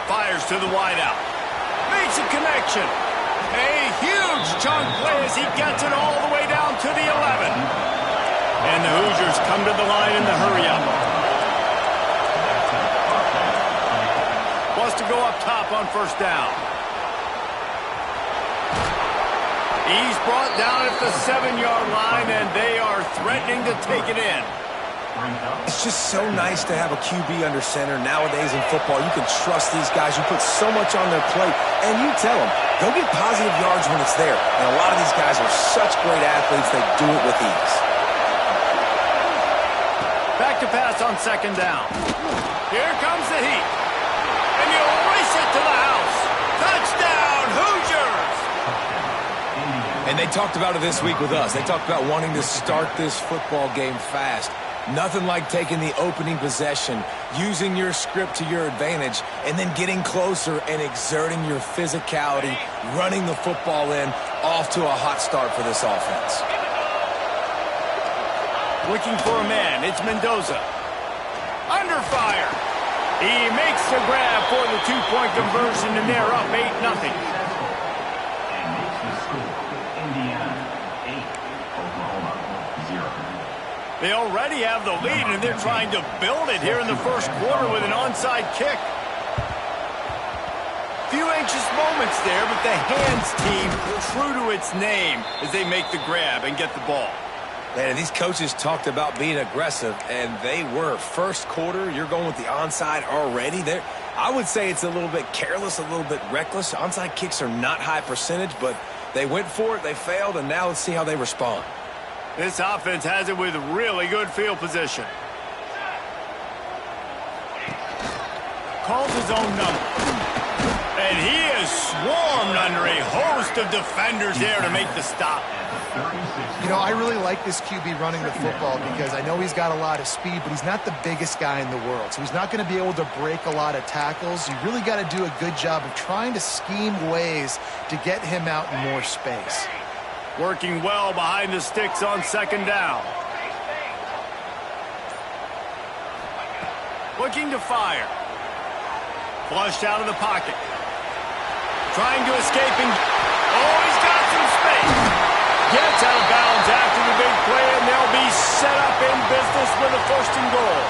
Fires to the wideout. Makes a connection. A huge chunk play as he gets it all the way down to the 11. And the Hoosiers come to the line in the hurry-up. Wants to go up top on first down. He's brought down at the 7-yard line, and they are threatening to take it in. It's just so nice to have a QB under center nowadays in football. You can trust these guys. You put so much on their plate, and you tell them, go get positive yards when it's there. And a lot of these guys are such great athletes, they do it with ease. Back to pass on second down. Here comes the heat. And you race it to the house. Touchdown, Hoosiers! And they talked about it this week with us. They talked about wanting to start this football game fast. Nothing like taking the opening possession, using your script to your advantage, and then getting closer and exerting your physicality, running the football in, off to a hot start for this offense. Looking for a man, it's Mendoza. Under fire. He makes the grab for the two-point conversion, and they're up 8-0. And makes the score. Indiana 8, Oklahoma 0. They already have the lead, and they're trying to build it here in the first quarter with an onside kick. Few anxious moments there, but the hands team true to its name as they make the grab and get the ball. Man, these coaches talked about being aggressive, and they were. First quarter, you're going with the onside already. I would say it's a little bit careless, a little bit reckless. Onside kicks are not high percentage, but they went for it, they failed, and now let's see how they respond. This offense has it with really good field position. Calls his own number. And he is swarmed under a hose host of defenders there to make the stop. You know, I really like this QB running the football because I know he's got a lot of speed, but he's not the biggest guy in the world. So he's not going to be able to break a lot of tackles. You really got to do a good job of trying to scheme ways to get him out in more space. Working well behind the sticks on second down. Looking to fire. Flushed out of the pocket. Trying to escape and... Oh, he's got some space. Gets out of bounds after the big play, and they'll be set up in business with a 1st and goal.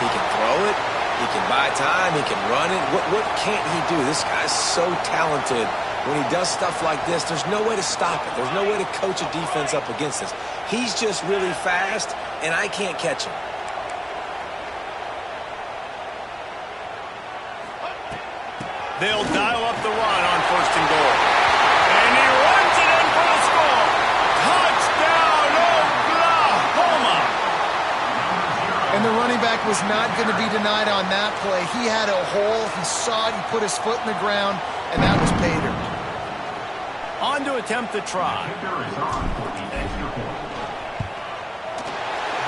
He can throw it. He can buy time. He can run it. What can't he do? This guy's so talented. When he does stuff like this, there's no way to stop it. There's no way to coach a defense up against this. He's just really fast, and I can't catch him. They'll dial up the run on 1st and goal. And he runs it in for the score. Touchdown, Oklahoma! And the running back was not going to be denied on that play. He had a hole. He saw it. He put his foot in the ground, and that was pay dirt. On to attempt the try.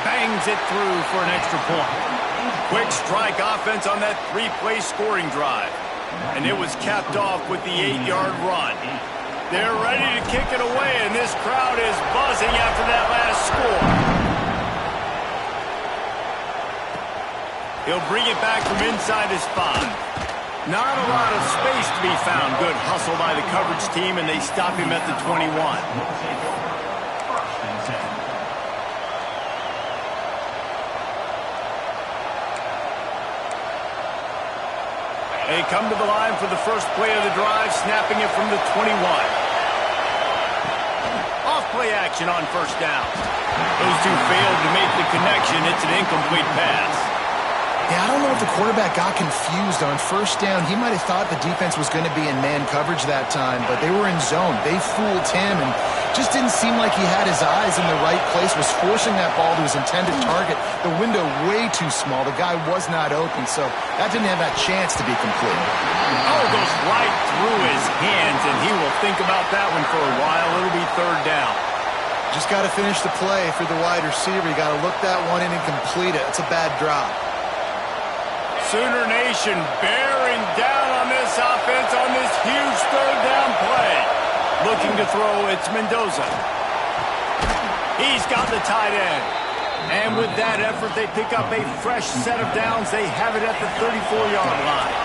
Bangs it through for an extra point. Quick strike offense on that 3-play scoring drive. And it was capped off with the 8-yard run. They're ready to kick it away, and this crowd is buzzing after that last score. He'll bring it back from inside his 5. Not a lot of space to be found. Good hustle by the coverage team, and they stop him at the 21. They come to the line for the first play of the drive, snapping it from the 21. Off-play action on 1st down. Those two failed to make the connection. It's an incomplete pass. Yeah, I don't know if the quarterback got confused on 1st down. He might have thought the defense was going to be in man coverage that time, but they were in zone. They fooled him and just didn't seem like he had his eyes in the right place, was forcing that ball to his intended target. The window way too small. The guy was not open, so that didn't have that chance to be complete. Oh, goes right through his hands, and he will think about that one for a while. It'll be 3rd down. Just got to finish the play for the wide receiver. You got to look that one in and complete it. It's a bad drop. Sooner Nation bearing down on this offense on this huge 3rd down play. Looking to throw, it's Mendoza. He's got the tight end. And with that effort, they pick up a fresh set of downs. They have it at the 34-yard line.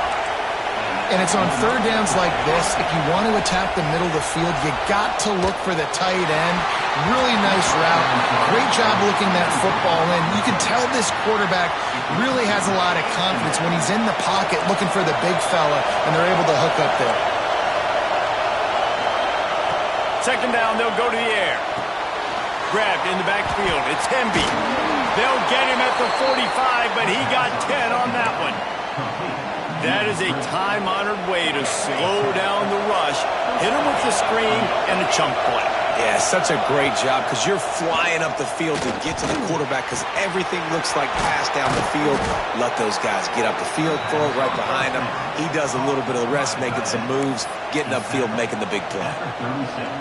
And it's on 3rd downs like this. If you want to attack the middle of the field, you got to look for the tight end. Really nice route. Great job looking that football in. You can tell this quarterback really has a lot of confidence when he's in the pocket looking for the big fella, and they're able to hook up there. 2nd down, they'll go to the air. Grabbed in the backfield. It's Hemby. They'll get him at the 45, but he got 10 on that one. That is a time-honored way to slow down the rush, hit him with the screen, and a chunk play. Yeah, such a great job because you're flying up the field to get to the quarterback because everything looks like pass down the field. Let those guys get up the field, throw it right behind him. He does a little bit of the rest, making some moves, getting upfield, making the big play.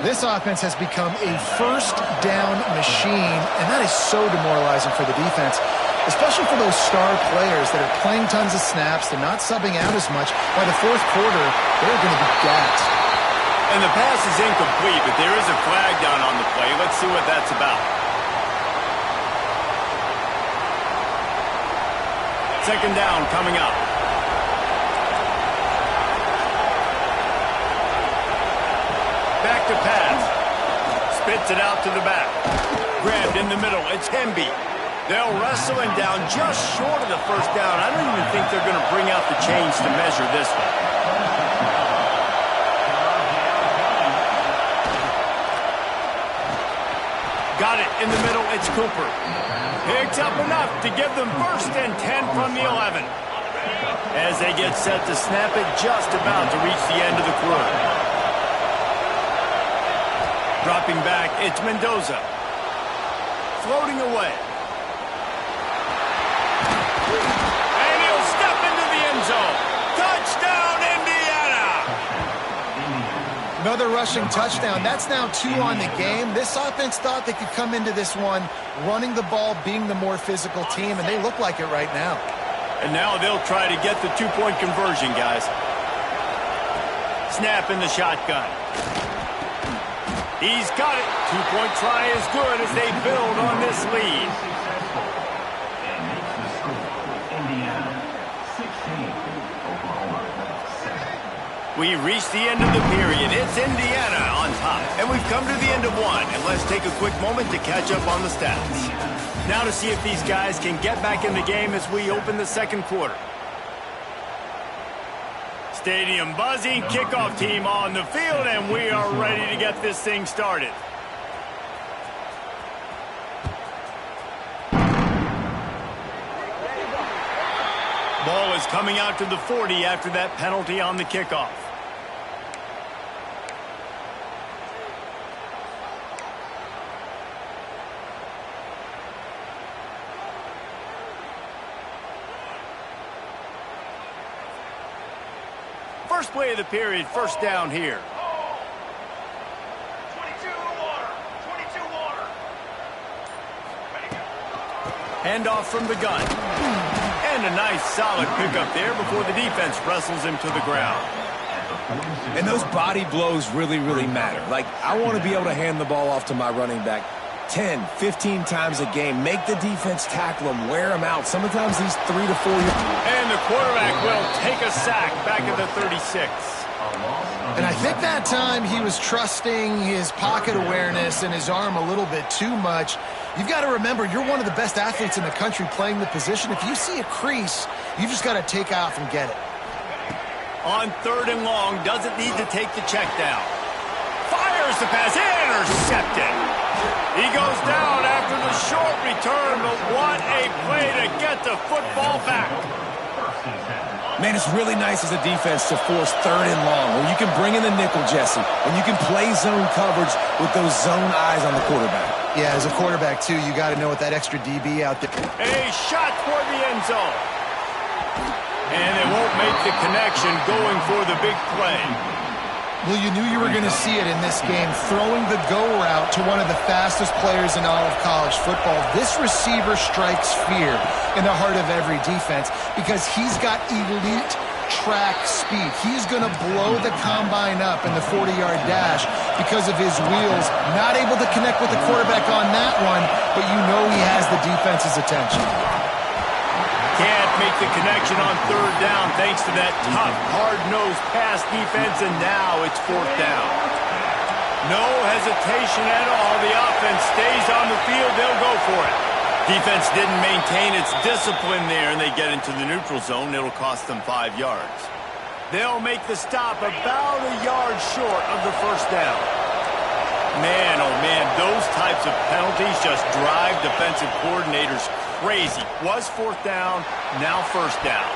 This offense has become a 1st down machine, and that is so demoralizing for the defense, especially for those star players that are playing tons of snaps. They're not subbing out as much. By the 4th quarter, they're going to be gassed. And the pass is incomplete, but there is a flag down on the play. Let's see what that's about. 2nd down coming up. Back to pass. Spits it out to the back. Grabbed in the middle. It's Hemby. They'll wrestle him down just short of the 1st down. I don't even think they're going to bring out the chains to measure this one. Got it in the middle. It's Cooper. Picks up enough to give them 1st and 10 from the 11. As they get set to snap it, just about to reach the end of the quarter. Dropping back, it's Mendoza. Floating away. And he'll step into the end zone. Touchdown, Indiana! Another rushing touchdown. That's now 2 on the game. This offense thought they could come into this one running the ball, being the more physical team, and they look like it right now. And now they'll try to get the two-point conversion, guys. Snap in the shotgun. He's got it. Two-point try is good as they build on this lead. And makes the score. Indiana 16, Oklahoma 7. We reached the end of the period. It's Indiana on top. And we've come to the end of one. And let's take a quick moment to catch up on the stats. Now to see if these guys can get back in the game as we open the second quarter. Stadium buzzing, kickoff team on the field, and we are ready to get this thing started. Ball is coming out to the 40 after that penalty on the kickoff. First play of the period, first down here. 22 water. 22 water. Ready to go. Handoff from the gun. And a nice solid pickup there before the defense wrestles him to the ground. And those body blows really, really matter. Like, I want to be able to hand the ball off to my running back 10, 15 times a game. Make the defense tackle him, wear him out. Sometimes these 3 to 4 years. And the quarterback will take a sack back at the 36. And I think that time he was trusting his pocket awareness and his arm a little bit too much. You've got to remember, you're one of the best athletes in the country playing the position. If you see a crease, you just got to take off and get it. On 3rd and long, doesn't need to take the check down. Fires the pass, intercepted. He goes down after the short return, but what a play to get the football back. Man, it's really nice as a defense to force 3rd and long, where you can bring in the nickel, Jesse, and you can play zone coverage with those zone eyes on the quarterback. Yeah, as a quarterback, too, you got to know with that extra DB out there. A shot toward the end zone. And they won't make the connection going for the big play. Well, you knew you were going to see it in this game, throwing the go route to one of the fastest players in all of college football. This receiver strikes fear in the heart of every defense because he's got elite track speed. He's going to blow the combine up in the 40-yard dash because of his wheels. Not able to connect with the quarterback on that one, but you know he has the defense's attention. Can't make the connection on 3rd down thanks to that tough, hard-nosed pass defense, and now it's 4th down. No hesitation at all. The offense stays on the field. They'll go for it. Defense didn't maintain its discipline there, and they get into the neutral zone. It'll cost them 5 yards. They'll make the stop about a yard short of the 1st down. Man, oh man, those types of penalties just drive defensive coordinators crazy. Was 4th down, now 1st down.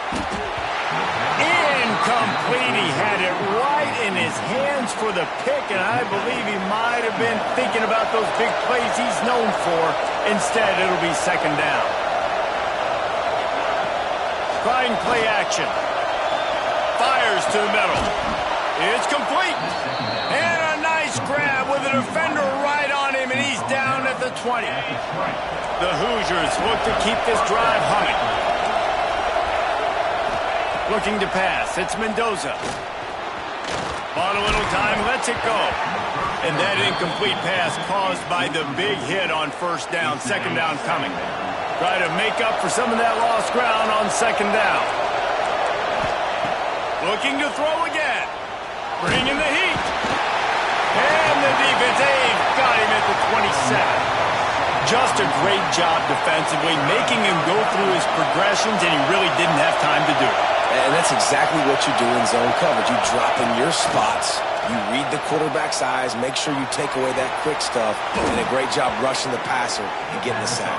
Incomplete. He had it right in his hands for the pick, and I believe he might have been thinking about those big plays he's known for. Instead, it'll be 2nd down. Trying play action. Fires to the middle. It's complete. And a nice grab with a defender right on him, and he's down at the 20. The Hoosiers look to keep this drive humming. Looking to pass. It's Mendoza. Bought a little time, lets it go. And that incomplete pass caused by the big hit on 1st down. 2nd down coming. Try to make up for some of that lost ground on 2nd down. Looking to throw again. Bringing the heat. And the defense, they've got him at the 27. Just a great job defensively, making him go through his progressions, and he really didn't have time to do it. And that's exactly what you do in zone coverage. You drop in your spots. You read the quarterback's eyes, make sure you take away that quick stuff, and a great job rushing the passer and getting the sack.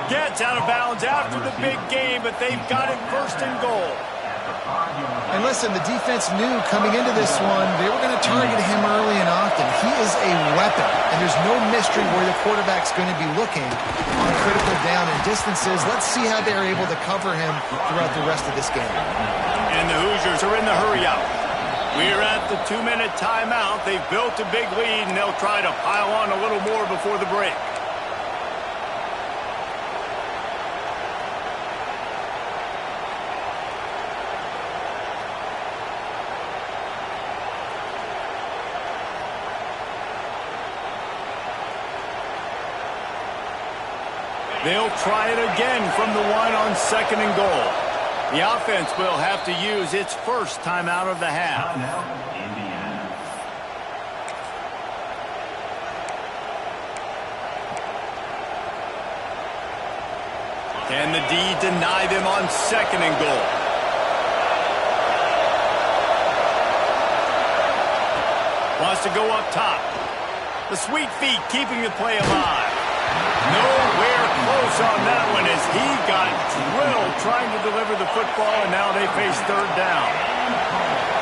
Gets out of bounds after the big game, but they've got it 1st and goal. And listen, the defense knew coming into this one, they were going to target him early and often. He is a weapon, and there's no mystery where the quarterback's going to be looking on critical down and distances. Let's see how they're able to cover him throughout the rest of this game. And the Hoosiers are in the hurry up. We're at the 2-minute timeout. They've built a big lead, and they'll try to pile on a little more before the break. They'll try it again from the line on 2nd and goal. The offense will have to use its first timeout of the half. Indiana. Can the D deny them on 2nd and goal? Wants to go up top. The sweet feet keeping the play alive. Nowhere close on that one as he got drilled trying to deliver the football, and now they face 3rd down.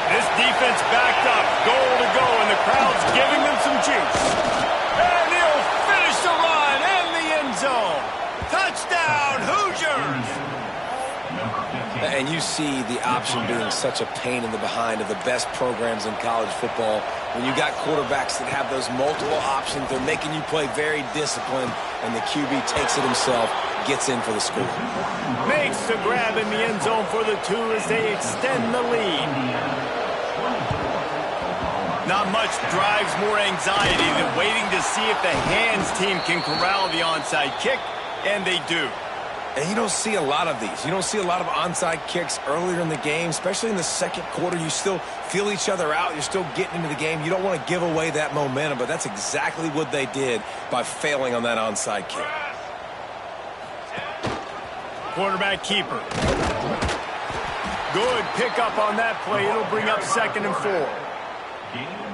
This defense backed up, goal to go, and the crowd's giving them some juice. And he'll finish the run in the end zone. Touchdown, Hoosiers! And you see the option being such a pain in the behind of the best programs in college football. When you got quarterbacks that have those multiple options, they're making you play very disciplined, and the QB takes it himself, gets in for the score. Makes the grab in the end zone for the 2 as they extend the lead. Not much drives more anxiety than waiting to see if the hands team can corral the onside kick, and they do. And you don't see a lot of these. You don't see a lot of onside kicks earlier in the game, especially in the 2nd quarter. You still feel each other out. You're still getting into the game. You don't want to give away that momentum, but that's exactly what they did by failing on that onside kick. Quarterback keeper. Good pickup on that play. It'll bring up 2nd and 4.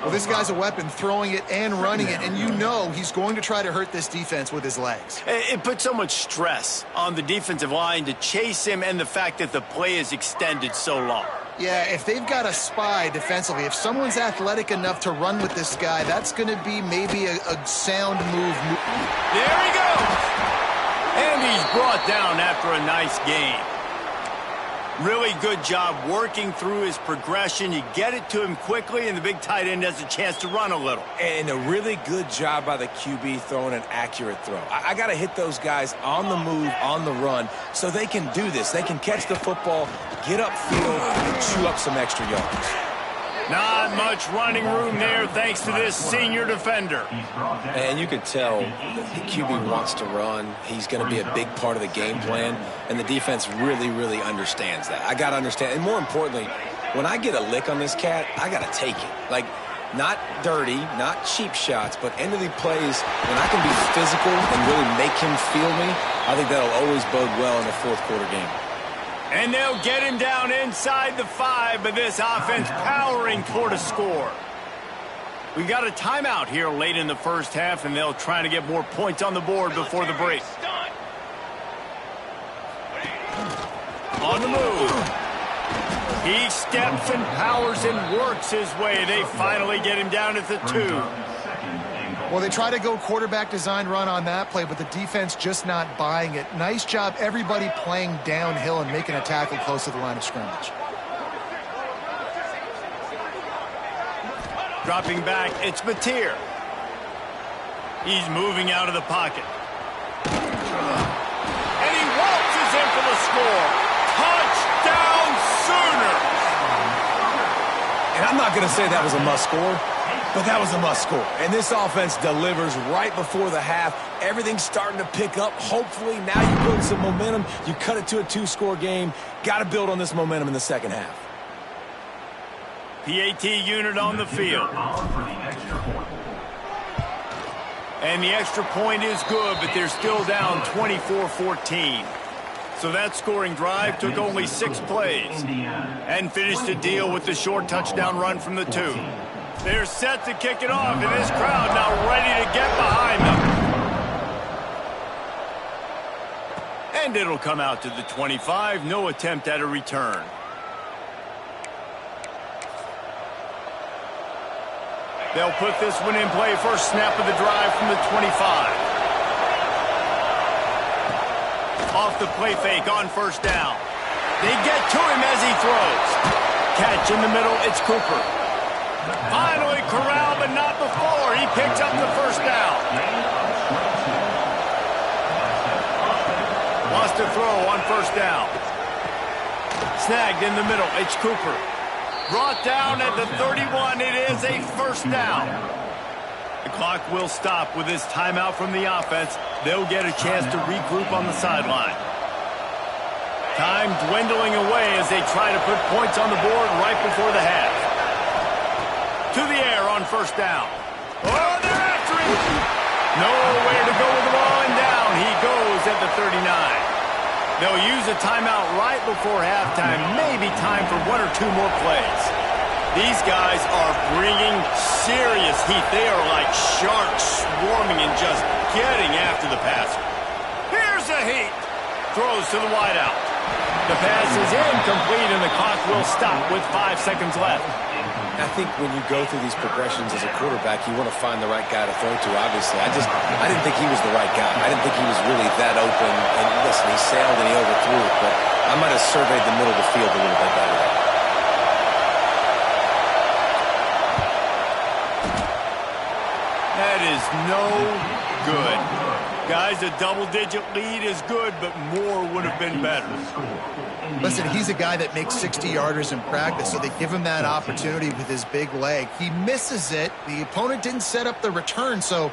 Well, this guy's a weapon, throwing it and running it, and you know he's going to try to hurt this defense with his legs. It puts so much stress on the defensive line to chase him and the fact that the play is extended so long. Yeah, if they've got a spy defensively, if someone's athletic enough to run with this guy, that's going to be maybe a sound move. There he goes! And he's brought down after a nice game. Really good job working through his progression. You get it to him quickly, and the big tight end has a chance to run a little. And a really good job by the QB throwing an accurate throw. I got to hit those guys on the move, on the run, so they can do this. They can catch the football, get upfield, and chew up some extra yards. Not much running room there thanks to this senior defender. And you could tell the QB wants to run. He's going to be a big part of the game plan, and the defense really, really understands that. I got to understand. And more importantly, when I get a lick on this cat, I got to take it. Like, not dirty, not cheap shots, but end of the plays, when I can be physical and really make him feel me, I think that'll always bode well in a 4th quarter game. And they'll get him down inside the 5, but this offense powering toward a score. We got a timeout here late in the first half, and they'll try to get more points on the board before the break. On the move. He steps and powers and works his way. They finally get him down at the 2. Well, they try to go quarterback design run on that play, but the defense just not buying it. Nice job, everybody playing downhill and making a tackle close to the line of scrimmage. Dropping back, it's Mateer. He's moving out of the pocket. And he waltzes in for the score. Touchdown Sooners! And I'm not going to say that was a must score, but that was a must score. And this offense delivers right before the half. Everything's starting to pick up. Hopefully now you build some momentum. You cut it to a 2-score game. Got to build on this momentum in the 2nd half. PAT unit on the field. And the extra point is good, but they're still down 24-14. So that scoring drive took only 6 plays and finished the deal with the short touchdown run from the 2. They're set to kick it off, and this crowd now ready to get behind them. And it'll come out to the 25. No attempt at a return. They'll put this one in play. First snap of the drive from the 25. Off the play fake on first down. They get to him as he throws. Catch in the middle, it's Cooper. Finally corralled, but not before. He picks up the first down. Lost a throw on first down. Snagged in the middle. It's Cooper. Brought down at the 31. It is a first down. The clock will stop with this timeout from the offense. They'll get a chance to regroup on the sideline. Time dwindling away as they try to put points on the board right before the half. To the air on first down. Oh, they're after him. Nowhere to go with the ball, and down he goes at the 39. They'll use a timeout right before halftime. Maybe time for one or two more plays. These guys are bringing serious heat. They are like sharks swarming and just getting after the passer. Here's the heat. Throws to the wideout. The pass is incomplete, and the clock will stop with 5 seconds left. I think when you go through these progressions as a quarterback, you want to find the right guy to throw to, obviously. I didn't think he was the right guy. I didn't think he was really that open. And listen, he sailed and he overthrew it, but I might have surveyed the middle of the field a little bit better. That is no good. Guys, a double-digit lead is good, but more would have been better. Listen, he's a guy that makes 60-yarders in practice, so they give him that opportunity with his big leg. He misses it. The opponent didn't set up the return, so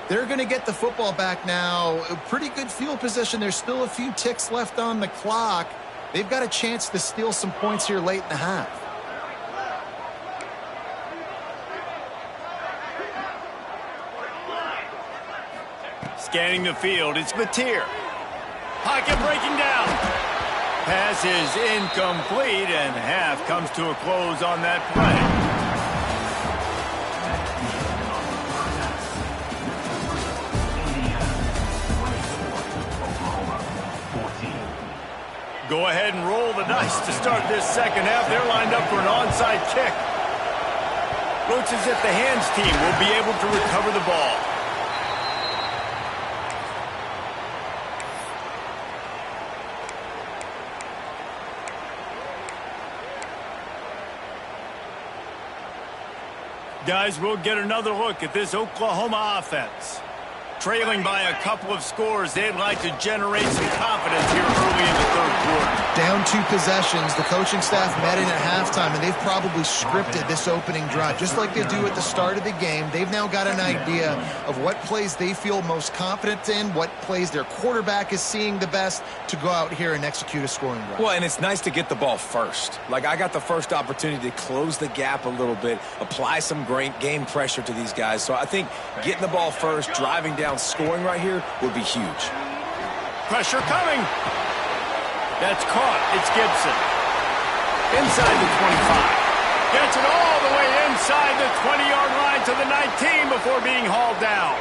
they're going to get the football back now. A pretty good field position. There's still a few ticks left on the clock. They've got a chance to steal some points here late in the half. Scanning the field, it's Mateer. Pocket breaking down. Pass is incomplete, and half comes to a close on that play. Go ahead and roll the dice to start this second half. They're lined up for an onside kick. Looks as if the hands team will be able to recover the ball. Guys, we'll get another look at this Oklahoma offense. Trailing by a couple of scores, they'd like to generate some confidence here early in the third quarter. Down 2 possessions, the coaching staff met in at halftime, and they've probably scripted this opening drive. Just like they do at the start of the game, they've now got an idea of what plays they feel most confident in, what plays their quarterback is seeing the best to go out here and execute a scoring drive. Well, and it's nice to get the ball first. Like, I got the first opportunity to close the gap a little bit, apply some great game pressure to these guys. So I think getting the ball first, driving down, scoring right here would be huge. Pressure coming. That's caught. It's Gibson. Inside the 25. Gets it all the way inside the 20-yard line to the 19 before being hauled down.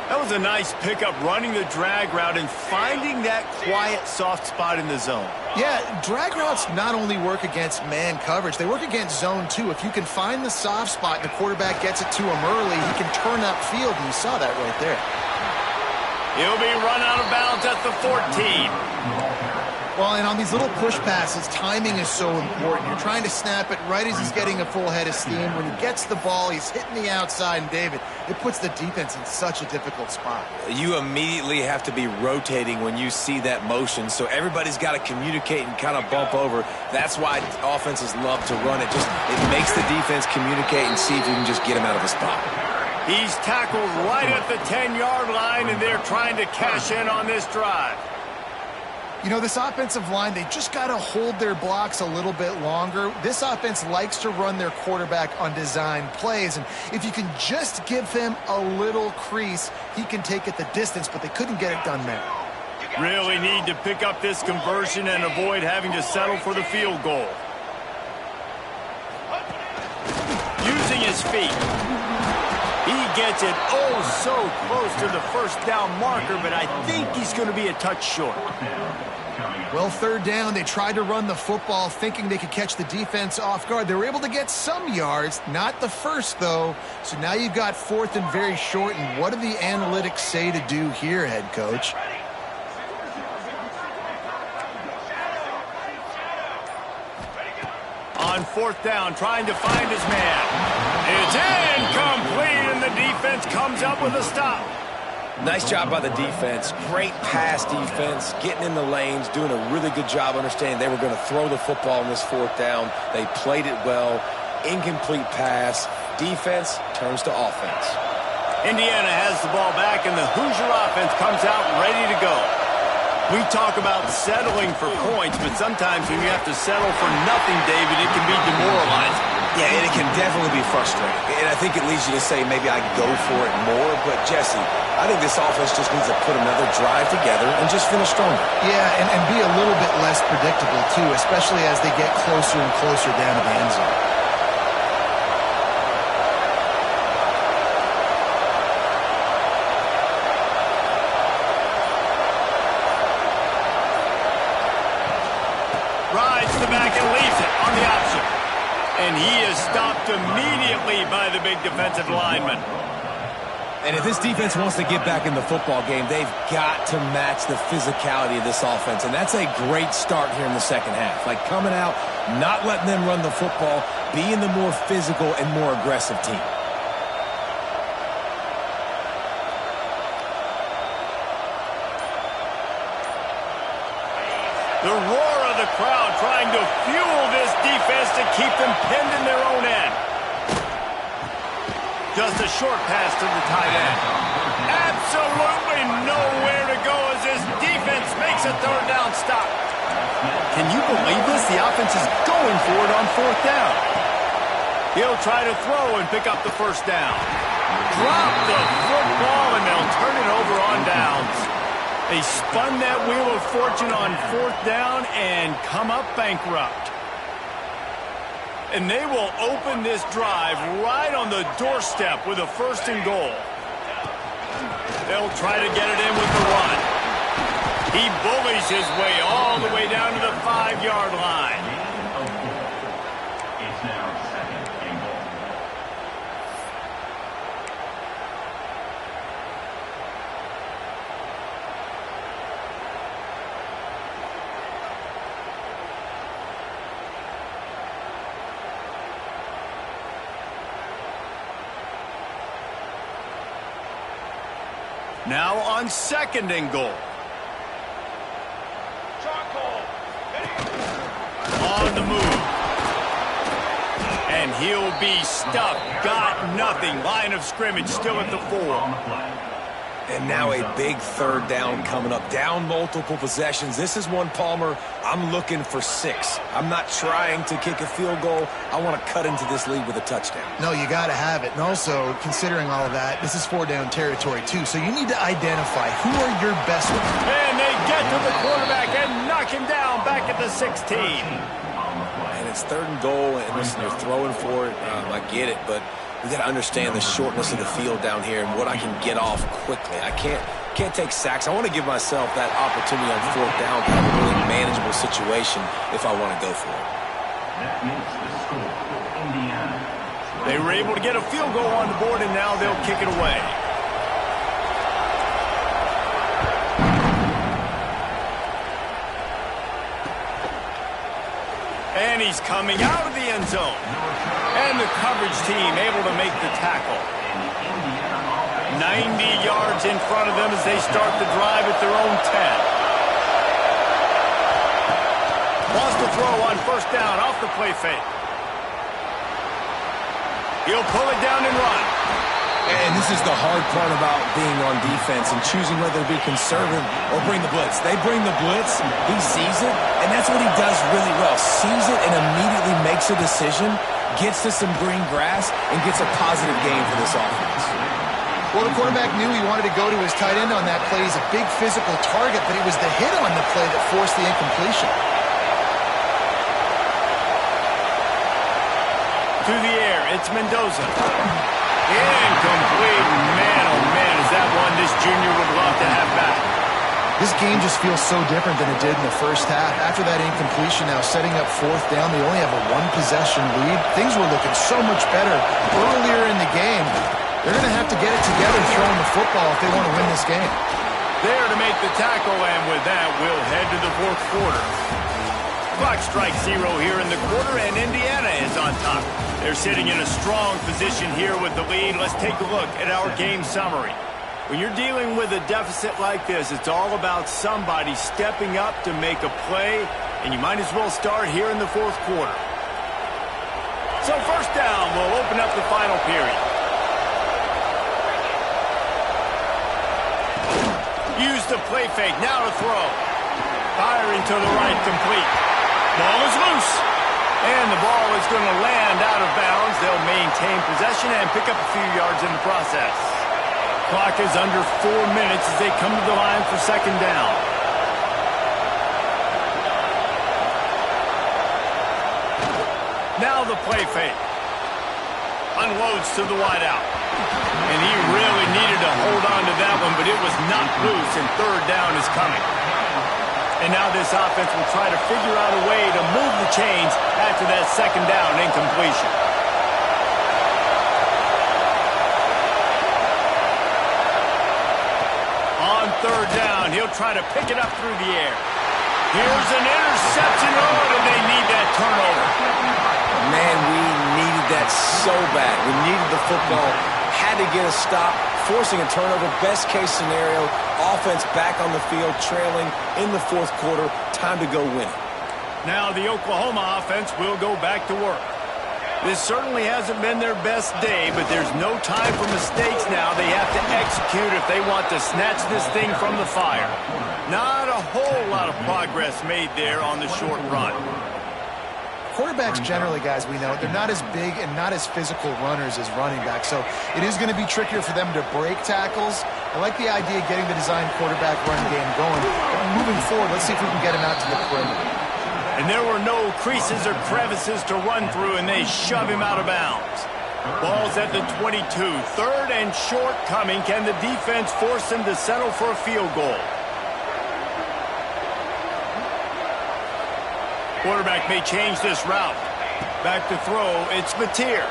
That was a nice pickup, running the drag route and finding that quiet, soft spot in the zone. Yeah, drag routes not only work against man coverage, they work against zone too. If you can find the soft spot and the quarterback gets it to him early, he can turn upfield, and you saw that right there. He'll be run out of bounds at the 14. Well, and on these little push passes, timing is so important. You're trying to snap it right as he's getting a full head of steam. When he gets the ball, he's hitting the outside, and David, it puts the defense in such a difficult spot. You immediately have to be rotating when you see that motion, so everybody's got to communicate and kind of bump over. That's why offenses love to run it. It makes the defense communicate and see if you can just get him out of the spot. He's tackled right at the 10-yard line, and they're trying to cash in on this drive. You know, this offensive line, they just got to hold their blocks a little bit longer. This offense likes to run their quarterback on design plays, and if you can just give him a little crease, he can take it the distance, but they couldn't get it done there. Really need to pick up this conversion and avoid having to settle for the field goal. Using his feet. He gets it so close to the first down marker, but I think he's going to be a touch short. Well, third down, they tried to run the football thinking they could catch the defense off guard. They were able to get some yards, not the first, though. So now you've got 4th and very short, and what do the analytics say to do here, head coach? On fourth down, trying to find his man. It's incomplete, and the defense comes up with a stop. Nice job by the defense. Great pass defense, getting in the lanes, doing a really good job understanding they were going to throw the football on this fourth down. They played it well. Incomplete pass. Defense turns to offense. Indiana has the ball back, and the Hoosier offense comes out ready to go. We talk about settling for points, but sometimes when you have to settle for nothing, David, it can be demoralizing. Yeah, and it can definitely be frustrating. And I think it leads you to say maybe I go for it more. But, Jesse, I think this offense just needs to put another drive together and just finish stronger. Yeah, and be a little bit less predictable, too, especially as they get closer and closer down to the end zone. Rides the back and leaves it on the option. And he is stopped immediately by the big defensive lineman. And if this defense wants to get back in the football game, they've got to match the physicality of this offense. And that's a great start here in the second half. Like coming out, not letting them run the football, being the more physical and more aggressive team. The roar of the crowd trying to fuel this defense to keep them pinned in their own end. Just a short pass to the tight end. Absolutely nowhere to go as this defense makes a third down stop. Can you believe this? The offense is going for it on fourth down. He'll try to throw and pick up the first down. Drop the football and they'll turn it over on downs. They spun that wheel of fortune on fourth down and come up bankrupt. And they will open this drive right on the doorstep with a first and goal. They'll try to get it in with the run. He bullies his way all the way down to the 5-yard line. It's now second and goal. Now on second and goal. On the move. And he'll be stuffed. Got nothing. Line of scrimmage still at the 4. And now a big third down coming up. Down multiple possessions. This is one, Palmer, I'm looking for 6. I'm not trying to kick a field goal. I want to cut into this lead with a touchdown. No, you got to have it. And also, considering all of that, this is 4-down territory, too. So you need to identify who are your best ones. And they get to the quarterback and knock him down back at the 16. And it's third and goal, and listen, you're throwing for it. I get it, but we got to understand the shortness of the field down here and what I can get off quickly. I can't take sacks. I want to give myself that opportunity on fourth down to have a really manageable situation if I want to go for it. That makes the score Indiana. They were able to get a field goal on the board, and now they'll kick it away. And he's coming out of the end zone. And the coverage team able to make the tackle. 90 yards in front of them as they start the drive at their own 10. Wants to throw on first down off the play fake. He'll pull it down and run. And this is the hard part about being on defense and choosing whether to be conservative or bring the blitz. They bring the blitz, he sees it, and that's what he does really well. Sees it and immediately makes a decision, gets to some green grass, and gets a positive gain for this offense. Well, the quarterback knew he wanted to go to his tight end on that play. He's a big physical target, but it was the hit on the play that forced the incompletion. To the air, it's Mendoza. Incomplete. Man, oh man, is that one this junior would love to have back. This game just feels so different than it did in the first half. After that incompletion, now setting up fourth down, they only have a 1-possession lead. Things were looking so much better earlier in the game. They're going to have to get it together throwing the football if they want to win this game. There to make the tackle, and with that, we'll head to the fourth quarter. Clock strikes 0 here in the quarter, and Indiana is on top. They're sitting in a strong position here with the lead. Let's take a look at our game summary. When you're dealing with a deficit like this, it's all about somebody stepping up to make a play, and you might as well start here in the fourth quarter. So first down will open up the final period. Use the play fake, now to throw. Firing to the right, complete. Ball is loose. And the ball is going to land out of bounds. They'll maintain possession and pick up a few yards in the process. Clock is under 4 minutes as they come to the line for second down. Now the play fake. Unloads to the wideout. And he really needed to hold on to that one, but it was not loose, and third down is coming. And now this offense will try to figure out a way to move the chains after that second down incompletion. On third down, he'll try to pick it up through the air. Here's an interception. Oh, and they need that turnover. Man, we needed that so bad. We needed the football. Had to get a stop, forcing a turnover. Best case scenario, offense back on the field, trailing in the fourth quarter. Time to go win it. Now the Oklahoma offense will go back to work. This certainly hasn't been their best day, but there's no time for mistakes now. They have to execute if they want to snatch this thing from the fire. Not a whole lot of progress made there on the short run. Quarterbacks generally, guys, we know, they're not as big and not as physical runners as running backs, so it is going to be trickier for them to break tackles. I like the idea of getting the design quarterback run game going. But moving forward, let's see if we can get him out to the perimeter. And there were no creases or crevices to run through, and they shove him out of bounds. Ball's at the 22. Third and short coming. Can the defense force them to settle for a field goal? Quarterback may change this route. Back to throw, it's Mateer.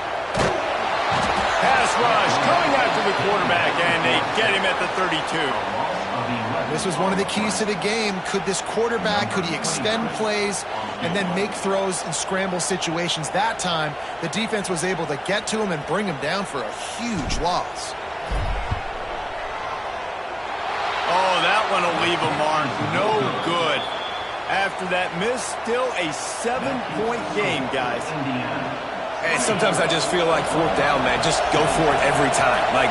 Pass rush coming after the quarterback, and they get him at the 32. This was one of the keys to the game. Could this quarterback, could he extend plays and then make throws in scramble situations? That time, the defense was able to get to him and bring him down for a huge loss. Oh, that one will leave a mark. No good. After that miss, still a 7-point game, guys. And sometimes I just feel like fourth down, man, just go for it every time. Like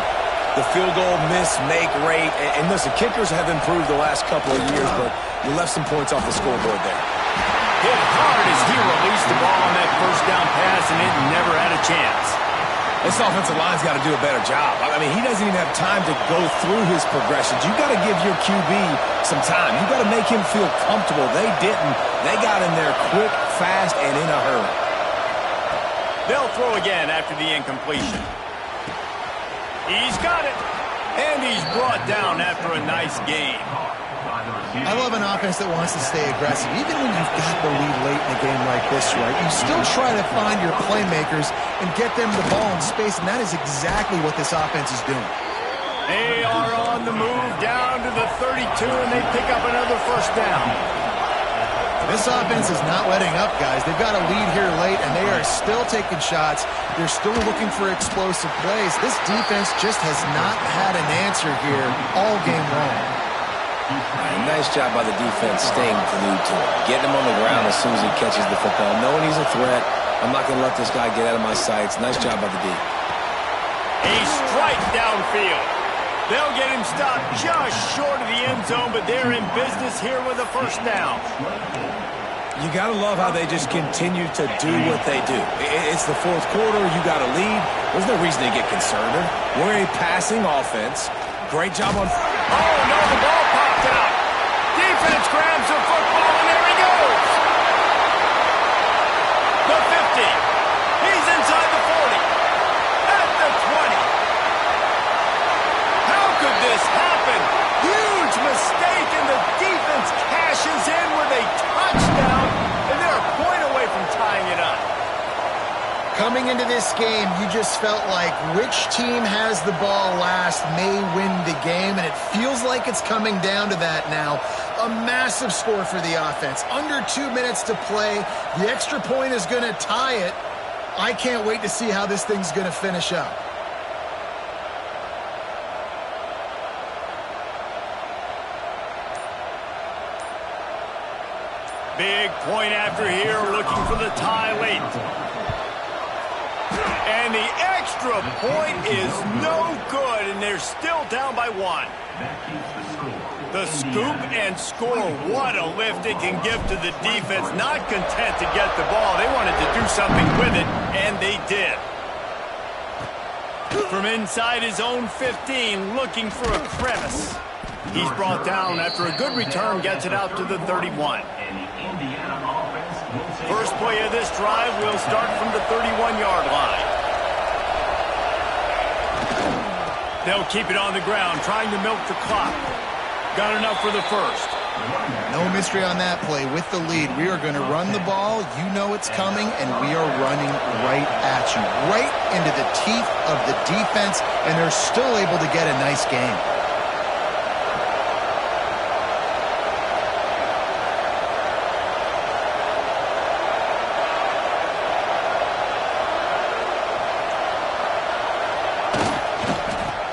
the field goal miss, make rate. And listen, kickers have improved the last couple of years, but you left some points off the scoreboard there. Hit hard as he released the ball on that first down pass, and it never had a chance. This offensive line's got to do a better job. I mean, he doesn't even have time to go through his progressions. You got to give your QB some time. You got to make him feel comfortable. They didn't. They got in there quick, fast, and in a hurry. They'll throw again after the incompletion. He's got it. And he's brought down after a nice game. I love an offense that wants to stay aggressive. Even when you've got the lead late in a game like this, right, you still try to find your playmakers and get them the ball in space, and that is exactly what this offense is doing. They are on the move down to the 32, and they pick up another first down. This offense is not letting up, guys. They've got a lead here late, and they are still taking shots. They're still looking for explosive plays. This defense just has not had an answer here all game long. Nice job by the defense staying glued to him. Getting him on the ground as soon as he catches the football. Knowing he's a threat, I'm not going to let this guy get out of my sights. Nice job by the D. A strike downfield. They'll get him stopped just short of the end zone, but they're in business here with a first down. You got to love how they just continue to do what they do. It's the fourth quarter. You got a lead. There's no reason to get conservative. We're a passing offense. Great job on... Oh, no, the ball popped out. Defense grabs the football, and there he goes. The 50. He's inside the 40. At the 20. How could this happen? Huge mistake, and the defense cashes in with a touchdown, and they're a point away from tying it up. coming into this game, you just felt like which team has the ball last may win the game, and it feels like it's coming down to that now. A massive score for the offense. Under 2 minutes to play. The extra point is going to tie it. I can't wait to see how this thing's going to finish up. Big point after here, looking for the tie late. And the extra point is no good, and they're still down by 1. That keeps the score. The scoop and score, what a lift it can give to the defense. Not content to get the ball, they wanted to do something with it, and they did. From inside his own 15, looking for a crevice. He's brought down after a good return, gets it out to the 31. First play of this drive will start from the 31-yard line. They'll keep it on the ground, trying to milk the clock. Got enough for the first. No mystery on that play. With the lead, we are going to run the ball. You know it's coming, and we are running right at you, right into the teeth of the defense, and they're still able to get a nice game.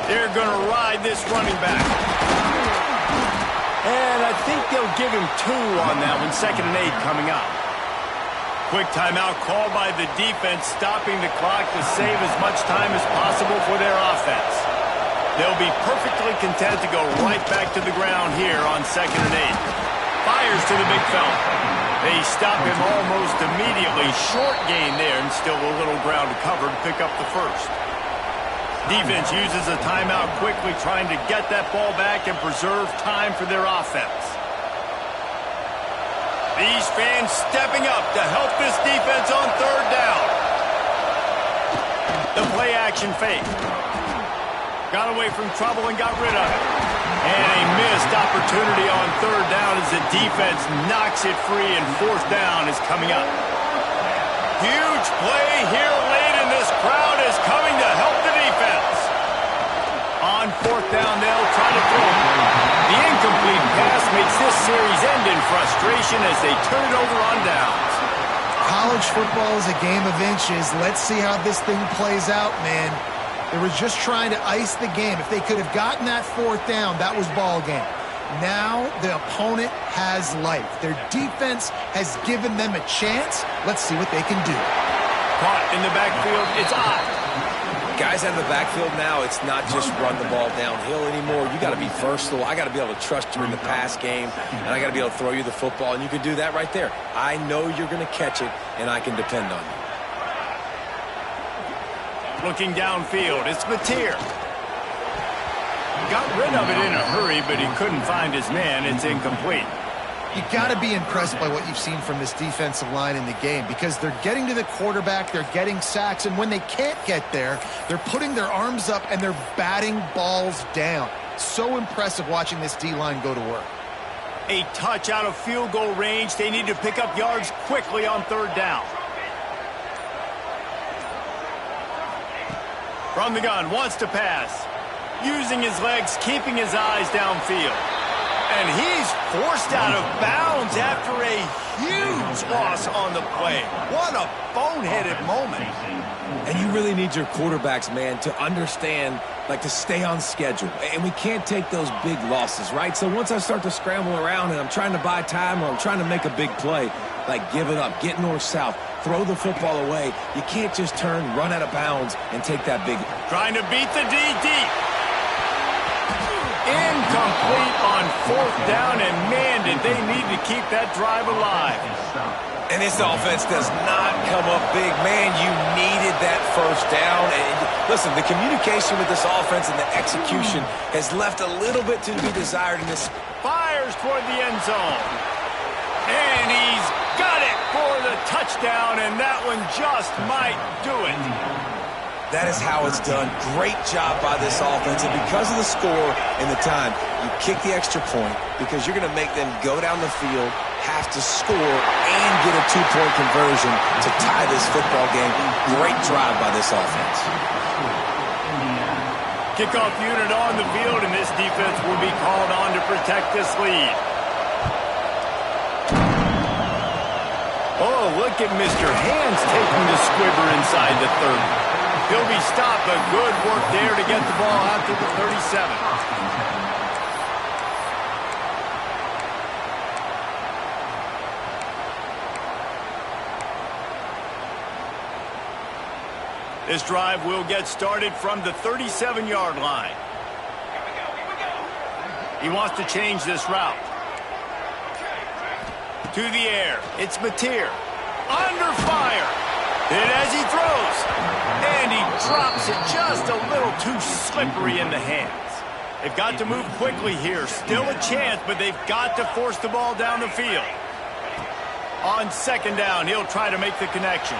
They're going to ride this running back. And I think they'll give him 2 on that one. 2nd and 8 coming up. Quick timeout called by the defense, stopping the clock to save as much time as possible for their offense. They'll be perfectly content to go right back to the ground here on 2nd and 8. Fires to the big fella. They stop him almost immediately. Short gain there, and still a little ground to cover to pick up the first. Defense uses a timeout quickly, trying to get that ball back and preserve time for their offense. These fans stepping up to help this defense on 3rd down. The play action fake. Got away from trouble and got rid of it. And a missed opportunity on 3rd down as the defense knocks it free, and 4th down is coming up. Huge play here late, and this crowd is coming to help the defense. On 4th down, they'll try to throw it. The incomplete pass makes this series end in frustration as they turn it over on downs. College football is a game of inches. Let's see how this thing plays out, man. They were just trying to ice the game. If they could have gotten that 4th down, that was ball game. Now the opponent has life. Their defense has given them a chance. Let's see what they can do. Caught in the backfield, it's odd. Guys out of the backfield now, it's not just run the ball downhill anymore. You got to be versatile. I got to be able to trust you in the pass game, and I got to be able to throw you the football, and you can do that right there. I know you're going to catch it, and I can depend on you. Looking downfield, it's Mateer. Got rid of it in a hurry, but he couldn't find his man. It's incomplete. You got to be impressed by what you've seen from this defensive line in the game, because they're getting to the quarterback, they're getting sacks, and when they can't get there, they're putting their arms up and they're batting balls down. So impressive watching this D-line go to work. A touch out of field goal range. They need to pick up yards quickly on 3rd down. From the gun, wants to pass. Using his legs, keeping his eyes downfield. And he's forced out of bounds after a huge loss on the play. What a boneheaded moment. And you really need your quarterbacks, man, to understand, like, to stay on schedule. And we can't take those big losses, right? So once I start to scramble around and I'm trying to buy time or I'm trying to make a big play, like, give it up, get north-south, throw the football away. You can't just turn, run out of bounds, and take that big. Trying to beat the D deep. Incomplete on 4th down, and man, did they need to keep that drive alive. And this offense does not come up big. Man, you needed that 1st down. And listen, the communication with this offense and the execution has left a little bit to be desired in this. Fires toward the end zone. And he's got it for the touchdown, and that one just might do it. That is how it's done. Great job by this offense. And because of the score and the time, you kick the extra point because you're going to make them go down the field, have to score and get a two-point conversion to tie this football game. Great drive by this offense. Kickoff unit on the field, and this defense will be called on to protect this lead. Oh, look at Mr. Hands taking the squibber inside the 30. He'll be stopped, but good work there to get the ball out to the 37. This drive will get started from the 37-yard line. He wants to change this route. To the air. It's Mateer. Under fire. Hit as he throws. And he drops it just a little too slippery in the hands. They've got to move quickly here. Still a chance, but they've got to force the ball down the field. On second down, he'll try to make the connection.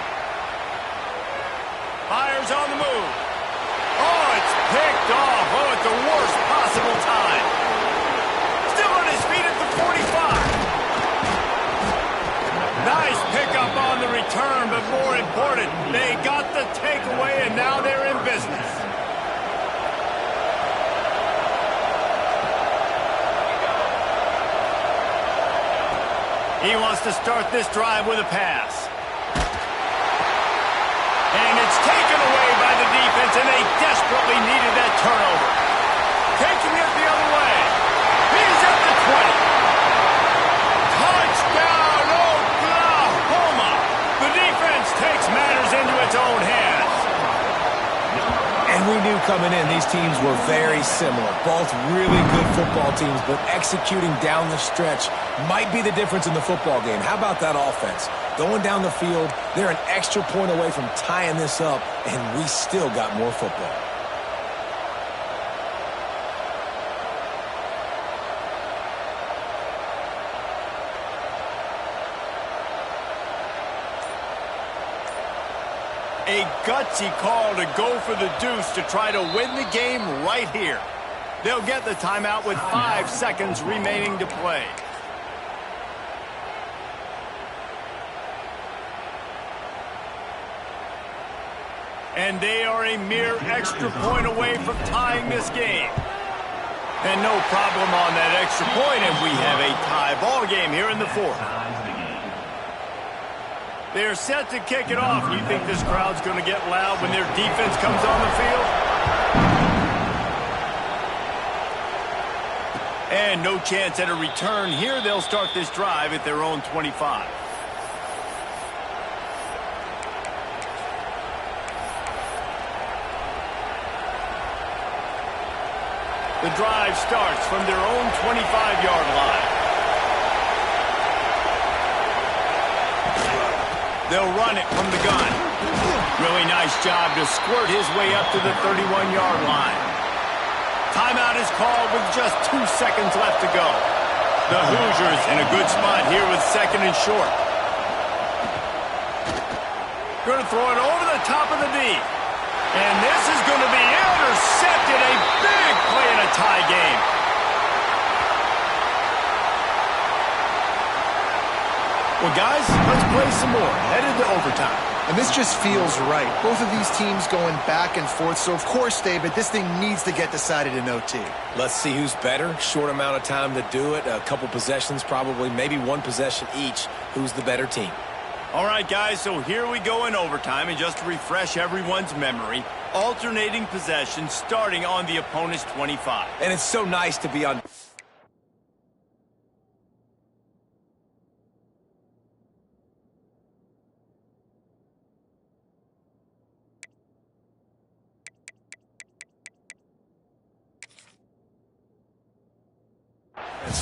Fires on the move. Oh, it's picked off. Oh, at the worst possible time. Still on his feet at the 45. Nice pickup on the return, but more important, they got the takeaway, and now they're in business. He wants to start this drive with a pass. And it's taken away by the defense, and they desperately needed that turnover. Taking it the other way. He's at the 20. Touchdown, Oklahoma. The defense takes matters into its own hands. And we knew coming in these teams were very similar. Both really good football teams, but executing down the stretch might be the difference in the football game. How about that offense? Going down the field, they're an extra point away from tying this up, and we still got more football. A gutsy call to go for the deuce to try to win the game right here. They'll get the timeout with 5 seconds remaining to play. And they are a mere extra point away from tying this game. And no problem on that extra point, and we have a tie ball game here in the fourth. They're set to kick it off. You think this crowd's going to get loud when their defense comes on the field? And no chance at a return here. They'll start this drive at their own 25. The drive starts from their own 25-yard line. They'll run it from the gun. Really nice job to squirt his way up to the 31-yard line. Timeout is called with just 2 seconds left to go. The Hoosiers in a good spot here with second and short. Going to throw it over the top of the D. And this is going to be intercepted. A big play in a tie game. Well, guys, let's play some more. Headed to overtime. And this just feels right. Both of these teams going back and forth. So, of course, David, this thing needs to get decided in OT. Let's see who's better. Short amount of time to do it. A couple possessions probably, maybe one possession each. Who's the better team? All right, guys, so here we go in overtime. And just to refresh everyone's memory, alternating possession starting on the opponent's 25. And it's so nice to be on...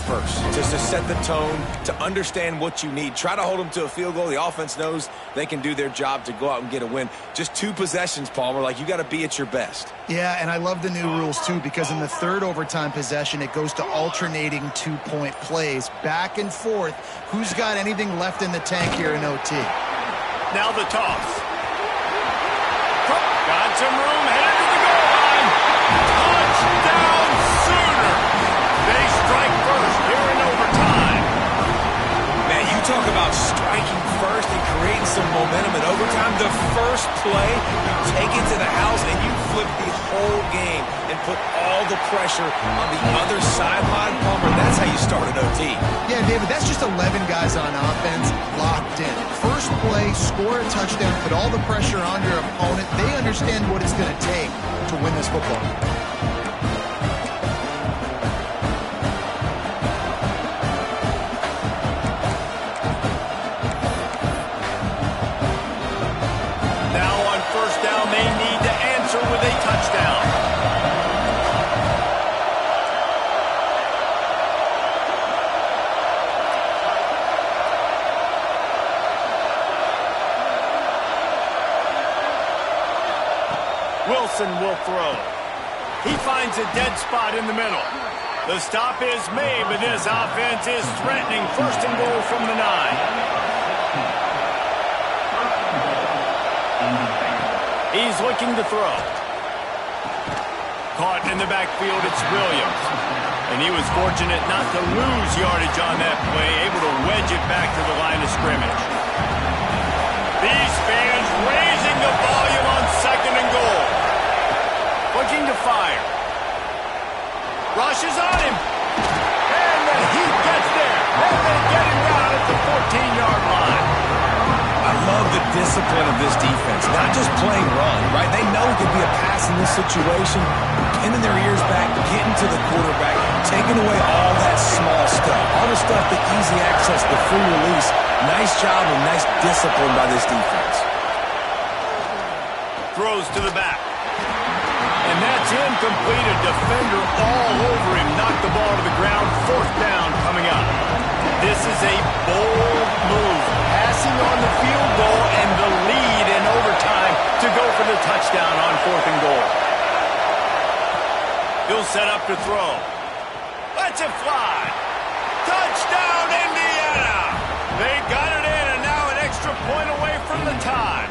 first, just to set the tone, to understand what you need. Try to hold them to a field goal. The offense knows they can do their job to go out and get a win. Just 2 possessions, Palmer, like you got to be at your best. Yeah, and I love the new rules, too, because in the third overtime possession, it goes to alternating 2-point plays, back and forth. Who's got anything left in the tank here in OT? Now the toss. Got some room, headed to the goal line. Touchdown, Sooner. They strike first here in overtime. Man, put all the pressure on the other sideline, Palmer. That's how you start an OT. Yeah, David, that's just 11 guys on offense locked in. First play, score a touchdown, put all the pressure on your opponent. They understand what it's going to take to win this football. With a touchdown. Wilson will throw. He finds a dead spot in the middle. The stop is made, but this offense is threatening. First and goal from the 9. He's looking to throw. Caught in the backfield, it's Williams. And he was fortunate not to lose yardage on that play, able to wedge it back to the line of scrimmage. These fans raising the volume on second and goal. Looking to fire. Rushes on him. And the Heat gets there. And they get him down at the 14-yard line. I love the discipline of this defense, not just playing run, right? They know it could be a pass in this situation, pinning their ears back, getting to the quarterback, taking away all that small stuff, all the stuff, the easy access, the free release. Nice job and nice discipline by this defense. Throws to the back. And that's incomplete. A defender all over him. Knocked the ball to the ground. Fourth down coming up. This is a bold move. Passing on the field goal and the lead in overtime to go for the touchdown on fourth and goal. He'll set up to throw. Lets it fly. Touchdown, Indiana! They got it in, and now an extra point away from the tie.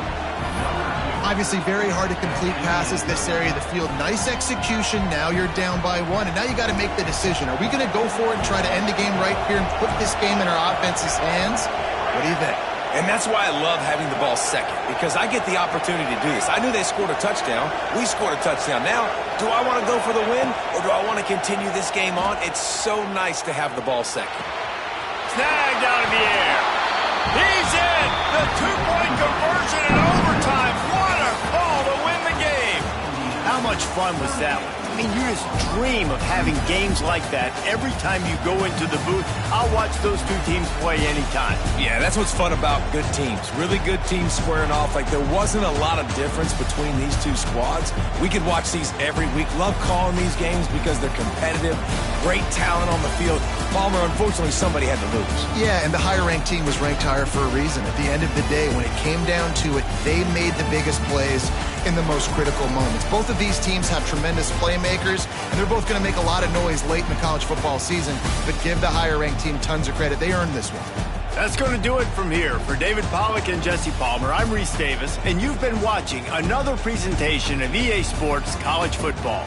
Obviously very hard to complete passes this area of the field. Nice execution. Now you're down by 1, and now you got to make the decision. Are we going to go for it and try to end the game right here and put this game in our offense's hands? What do you think? And that's why I love having the ball second, because I get the opportunity to do this. I knew they scored a touchdown. We scored a touchdown. Now, do I want to go for the win, or do I want to continue this game on? It's so nice to have the ball second. Snagged out of the air. He's in. The two-point conversion in overtime. What a call to win the game. How much fun was that one? I mean, you just dream of having games like that every time you go into the booth. I'll watch those two teams play anytime. Yeah, that's what's fun about good teams. Really good teams squaring off. Like, there wasn't a lot of difference between these two squads. We could watch these every week. Love calling these games because they're competitive. Great talent on the field. Palmer, unfortunately, somebody had to lose. Yeah, and the higher-ranked team was ranked higher for a reason. At the end of the day, when it came down to it, they made the biggest plays in the most critical moments. Both of these teams have tremendous playmakers, and they're both going to make a lot of noise late in the college football season, but give the higher-ranked team tons of credit. They earned this one. That's going to do it from here. For David Pollack and Jesse Palmer, I'm Reese Davis, and you've been watching another presentation of EA Sports College Football.